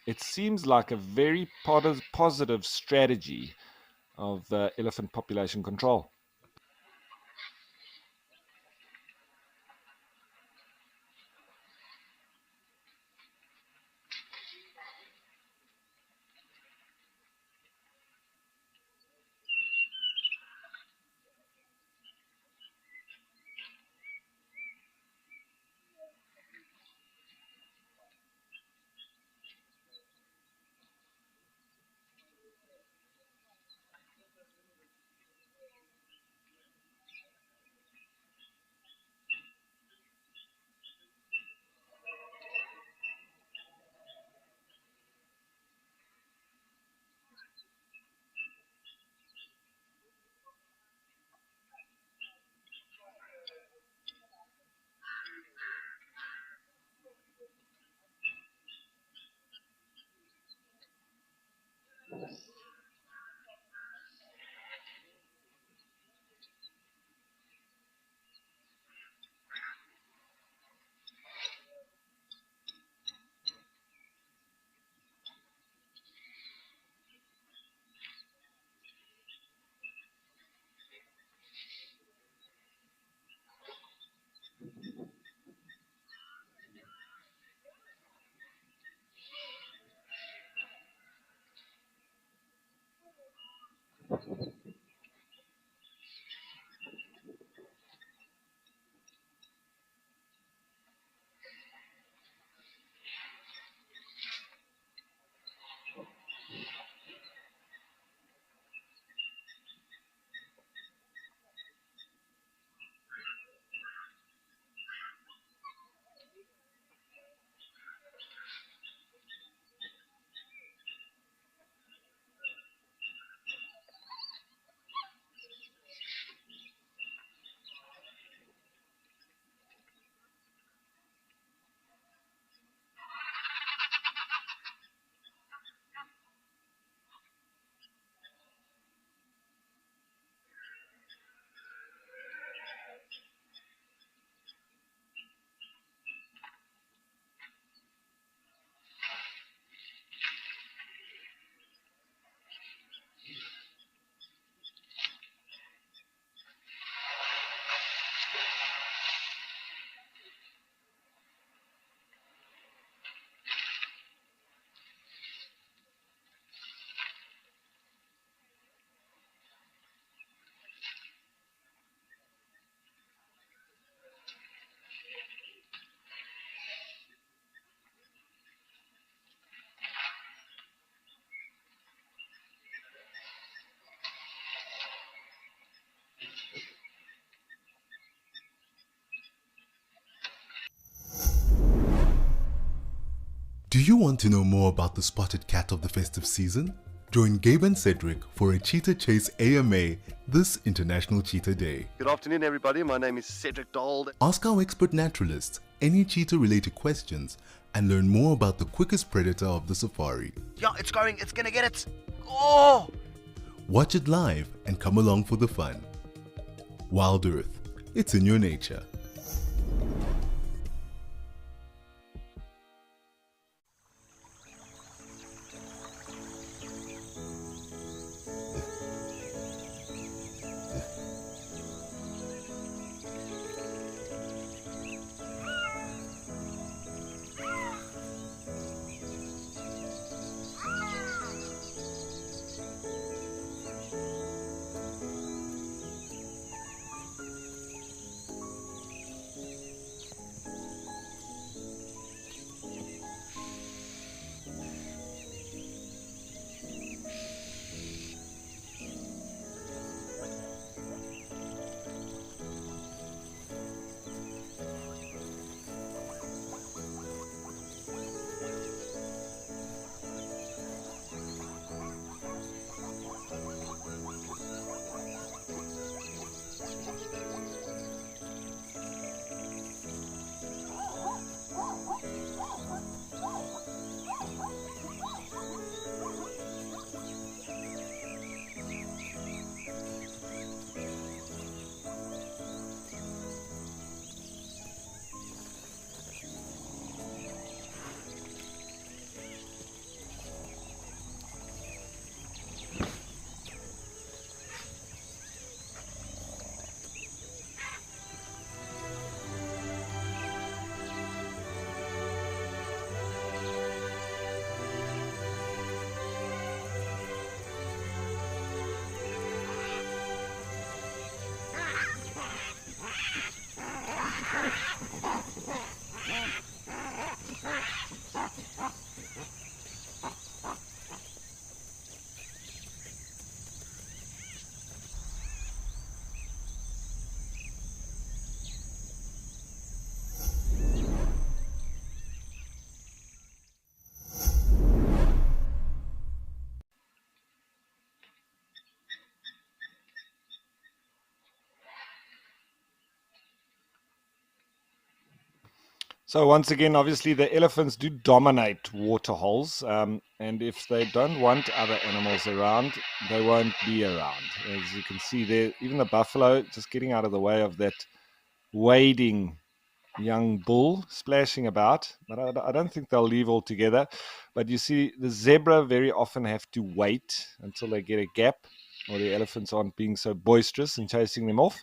It seems like a very positive strategy of elephant population control. Do you want to know more about the spotted cat of the festive season? Join Gabe and Cedric for a Cheetah Chase AMA this International Cheetah Day. Good afternoon, everybody. My name is Cedric Dahl. Ask our expert naturalists any cheetah-related questions and learn more about the quickest predator of the safari. Yeah, it's gonna get it. Oh! Watch it live and come along for the fun. WildEarth, it's in your nature. So once again, obviously the elephants do dominate water holes, and if they don't want other animals around, they won't be around. As you can see there, even the buffalo just getting out of the way of that wading young bull splashing about, but I don't think they'll leave altogether. But you see the zebra very often have to wait until they get a gap, or the elephants aren't being so boisterous and chasing them off.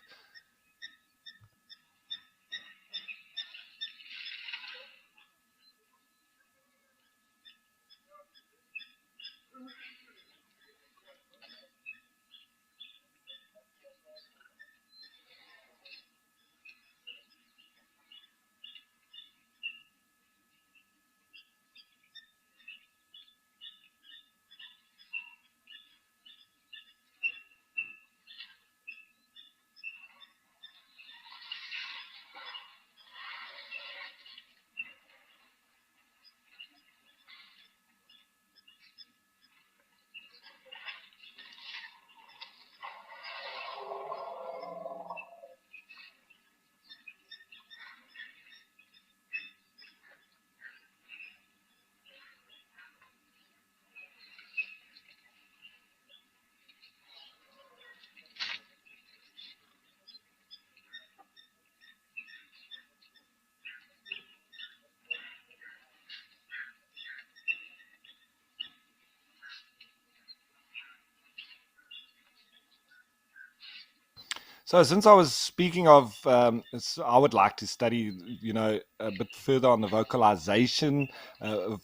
So, since I was speaking of, I would like to study, a bit further on the vocalization,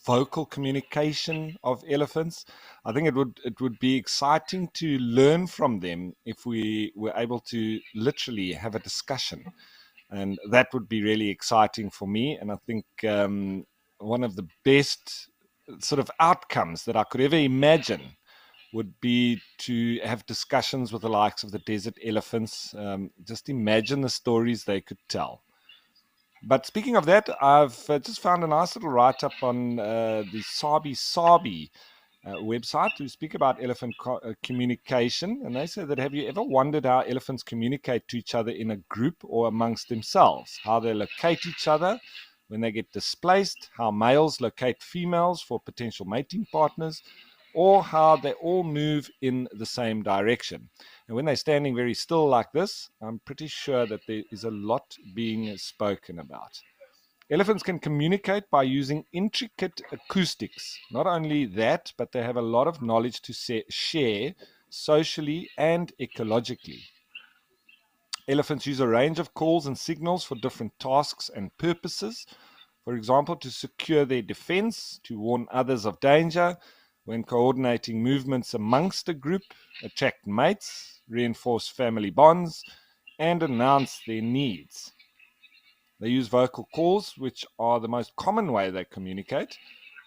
vocal communication of elephants. I think it would be exciting to learn from them if we were able to literally have a discussion, and that would be really exciting for me. And I think one of the best sort of outcomes that I could ever imagine would be to have discussions with the likes of the desert elephants. Just imagine the stories they could tell. But speaking of that, I've just found a nice little write-up on the Sabi Sabi website to speak about elephant communication. And they say that, have you ever wondered how elephants communicate to each other in a group or amongst themselves? How they locate each other when they get displaced, how males locate females for potential mating partners, or how they all move in the same direction. And when they're standing very still like this, I'm pretty sure that there is a lot being spoken about. Elephants can communicate by using intricate acoustics. Not only that, but they have a lot of knowledge to share socially and ecologically. Elephants use a range of calls and signals for different tasks and purposes. For example, to secure their defense, to warn others of danger, when coordinating movements amongst a group, attract mates, reinforce family bonds, and announce their needs. They use vocal calls, which are the most common way they communicate.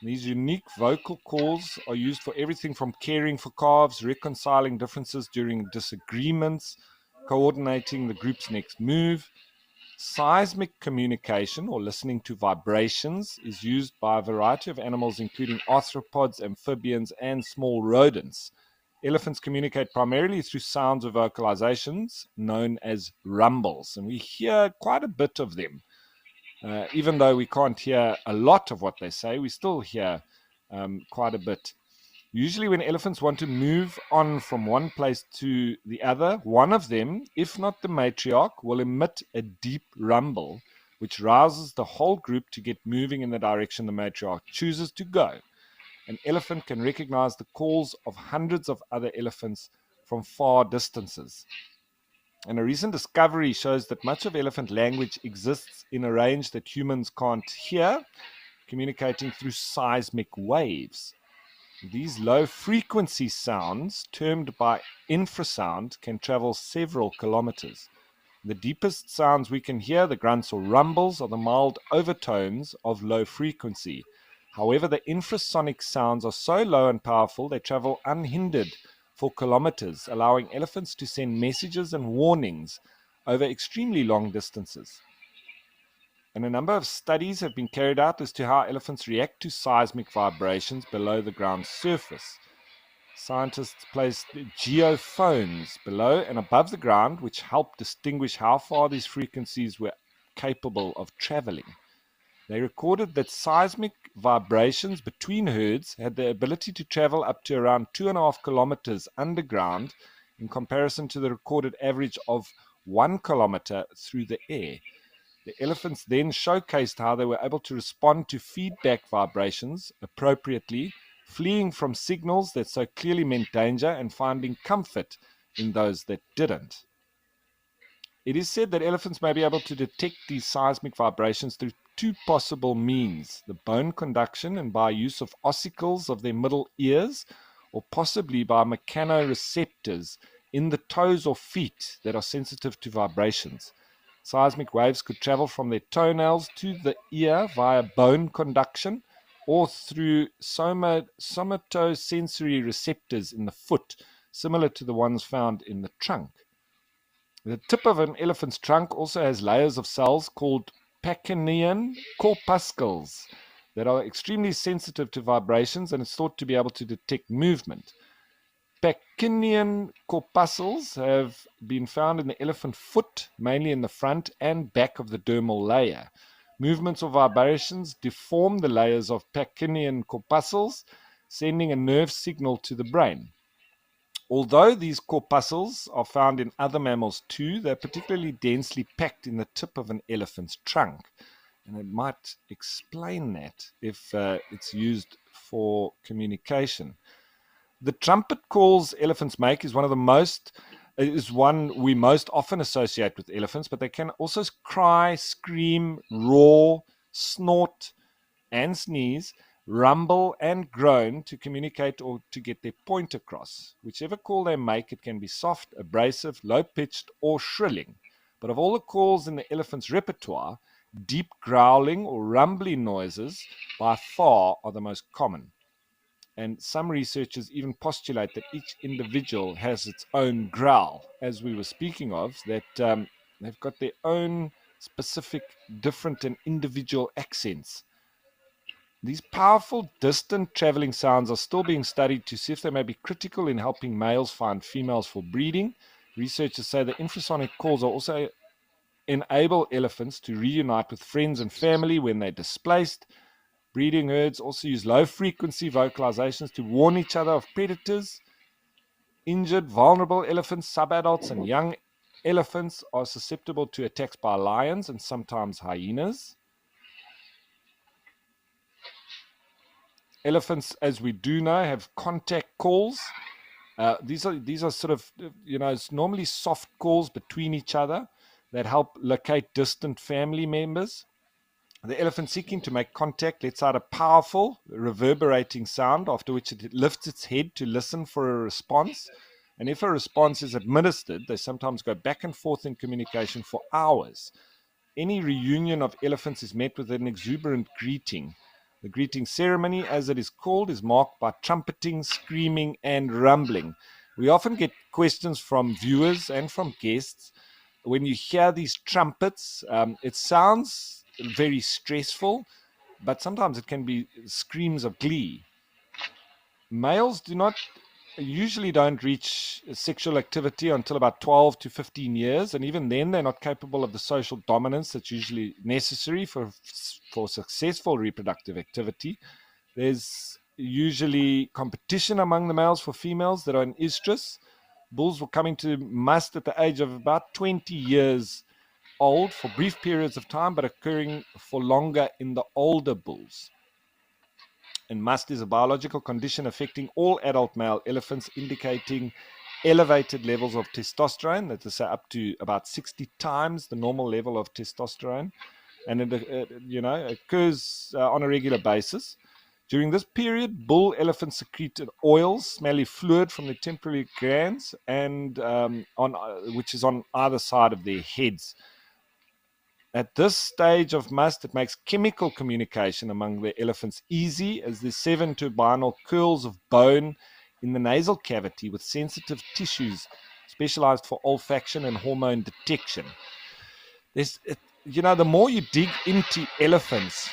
These unique vocal calls are used for everything from caring for calves, reconciling differences during disagreements, coordinating the group's next move. Seismic communication, or listening to vibrations, is used by a variety of animals, including arthropods, amphibians, and small rodents. Elephants communicate primarily through sounds or vocalizations known as rumbles, and we hear quite a bit of them. Even though we can't hear a lot of what they say, we still hear quite a bit. Usually when elephants want to move on from one place to the other, one of them, if not the matriarch, will emit a deep rumble, which rouses the whole group to get moving in the direction the matriarch chooses to go. An elephant can recognize the calls of hundreds of other elephants from far distances. And a recent discovery shows that much of elephant language exists in a range that humans can't hear, communicating through seismic waves. These low-frequency sounds, termed by infrasound, can travel several kilometers. The deepest sounds we can hear, the grunts or rumbles, are the mild overtones of low frequency. However, the infrasonic sounds are so low and powerful they travel unhindered for kilometers, allowing elephants to send messages and warnings over extremely long distances. And a number of studies have been carried out as to how elephants react to seismic vibrations below the ground's surface. Scientists placed geophones below and above the ground, which help distinguish how far these frequencies were capable of traveling. They recorded that seismic vibrations between herds had the ability to travel up to around 2.5 kilometers underground, in comparison to the recorded average of 1 kilometer through the air. The elephants then showcased how they were able to respond to feedback vibrations appropriately, fleeing from signals that so clearly meant danger and finding comfort in those that didn't. It is said that elephants may be able to detect these seismic vibrations through two possible means: the bone conduction and by use of ossicles of their middle ears, or possibly by mechanoreceptors in the toes or feet that are sensitive to vibrations. Seismic waves could travel from their toenails to the ear via bone conduction or through somatosensory receptors in the foot, similar to the ones found in the trunk. The tip of an elephant's trunk also has layers of cells called Pacinian corpuscles that are extremely sensitive to vibrations and is thought to be able to detect movement. Pacinian corpuscles have been found in the elephant foot, mainly in the front and back of the dermal layer. Movements or vibrations deform the layers of Pacinian corpuscles, sending a nerve signal to the brain. Although these corpuscles are found in other mammals too, they're particularly densely packed in the tip of an elephant's trunk. And it might explain that if it's used for communication. The trumpet calls elephants make is one we most often associate with elephants, but they can also cry, scream, roar, snort, and sneeze, rumble, and groan to communicate or to get their point across. Whichever call they make, it can be soft, abrasive, low-pitched, or shrilling. But of all the calls in the elephant's repertoire, deep growling or rumbling noises by far are the most common. And some researchers even postulate that each individual has its own growl, as we were speaking of, that they've got their own specific, different, and individual accents. These powerful, distant traveling sounds are still being studied to see if they may be critical in helping males find females for breeding. Researchers say the infrasonic calls are also enable elephants to reunite with friends and family when they're displaced. Breeding herds also use low-frequency vocalizations to warn each other of predators. Injured, vulnerable elephants, subadults, and young elephants are susceptible to attacks by lions and sometimes hyenas. Elephants, as we do know, have contact calls. These are sort of, it's normally soft calls between each other that help locate distant family members. The elephant seeking to make contact lets out a powerful, reverberating sound, after which it lifts its head to listen for a response. And if a response is administered, they sometimes go back and forth in communication for hours. Any reunion of elephants is met with an exuberant greeting. The greeting ceremony, as it is called, is marked by trumpeting, screaming, and rumbling. We often get questions from viewers and from guests. When you hear these trumpets, it sounds very stressful, but sometimes it can be screams of glee. Males usually don't reach sexual activity until about 12 to 15 years, and even then they're not capable of the social dominance that's usually necessary for successful reproductive activity. There's usually competition among the males for females that are in estrus. Bulls will come into must at the age of about 20 years old for brief periods of time, but occurring for longer in the older bulls. And must is a biological condition affecting all adult male elephants, indicating elevated levels of testosterone, that is up to about 60 times the normal level of testosterone, and it occurs on a regular basis. During this period, bull elephants secrete an oil, smelly fluid from their temporary glands, and which is on either side of their heads. At this stage of must, it makes chemical communication among the elephants easy, as there's 7 turbinal curls of bone in the nasal cavity with sensitive tissues specialized for olfaction and hormone detection. The more you dig into elephants,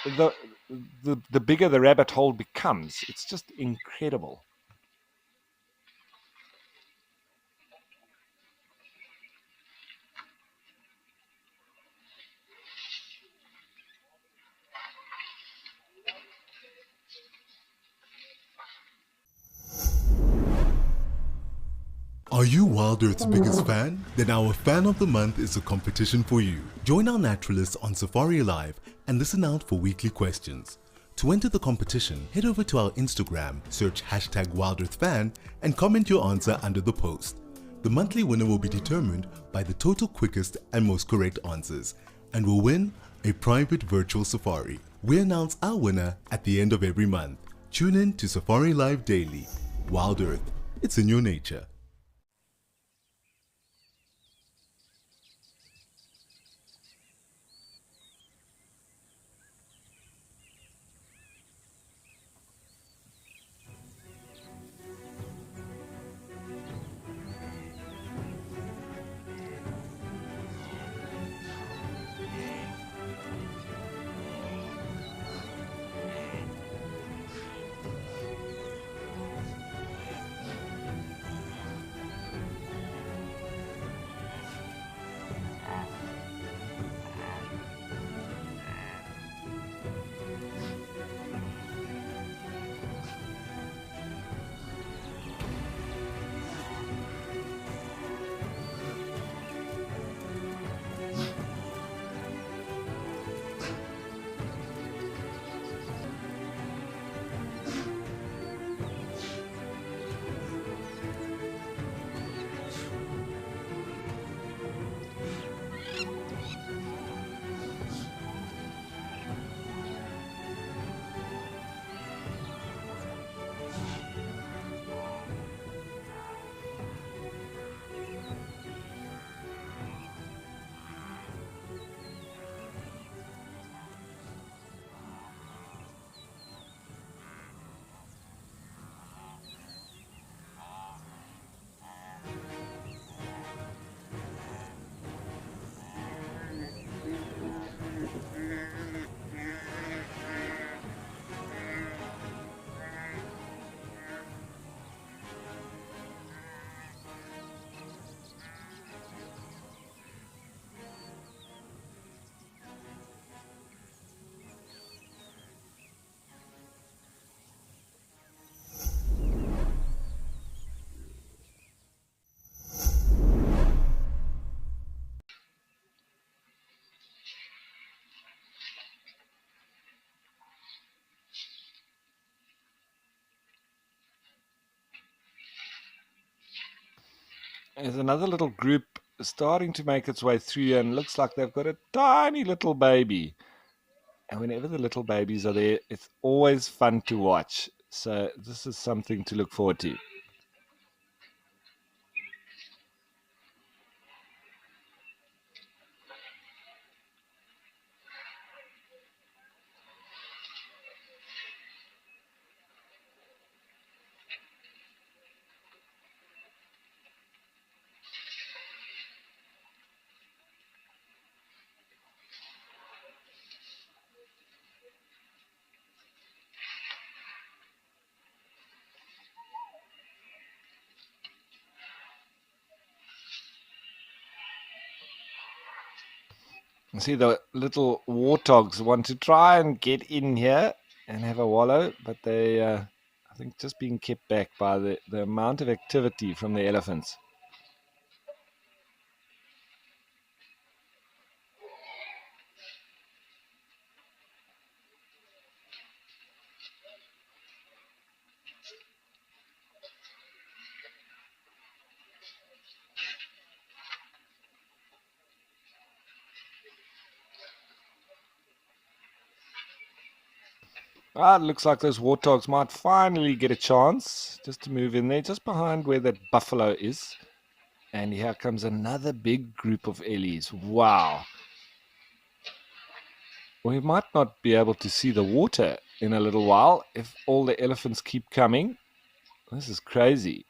the bigger the rabbit hole becomes. It's just incredible. Are you WildEarth's biggest fan? Then our Fan of the Month is a competition for you. Join our naturalists on Safari Live and listen out for weekly questions. To enter the competition, head over to our Instagram, search #WildEarthFan, and comment your answer under the post. The monthly winner will be determined by the total quickest and most correct answers, and will win a private virtual safari. We announce our winner at the end of every month. Tune in to Safari Live daily. WildEarth, it's in your nature. There's another little group starting to make its way through, and looks like they've got a tiny little baby. And whenever the little babies are there, it's always fun to watch. So this is something to look forward to. You see the little warthogs want to try and get in here and have a wallow, but they, I think, just being kept back by the amount of activity from the elephants. It looks like those warthogs might finally get a chance just to move in there, just behind where that buffalo is. And here comes another big group of ellies. Wow. We might not be able to see the water in a little while if all the elephants keep coming. This is crazy.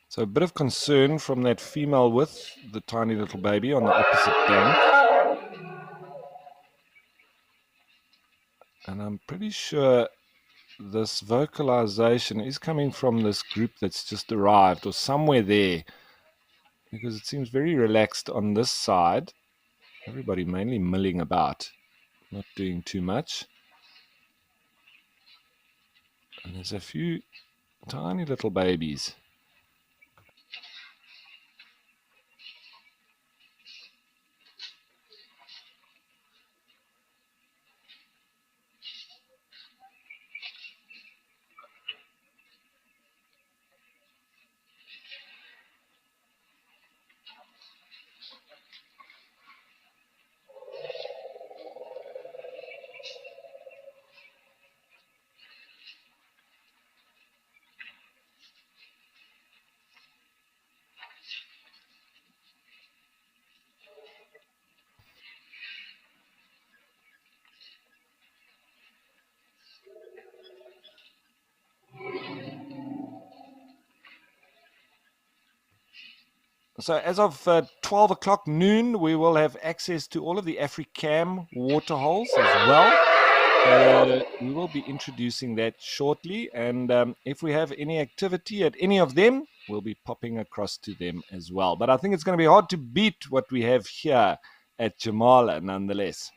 So a bit of concern from that female with the tiny little baby on the opposite bank. And I'm pretty sure this vocalization is coming from this group that's just arrived or somewhere there, because it seems very relaxed on this side. Everybody mainly milling about, not doing too much. And there's a few tiny little babies. So as of 12 o'clock noon, we will have access to all of the AfriCam water holes as well. We will be introducing that shortly. And if we have any activity at any of them, we'll be popping across to them as well. But I think it's going to be hard to beat what we have here at Jamala nonetheless.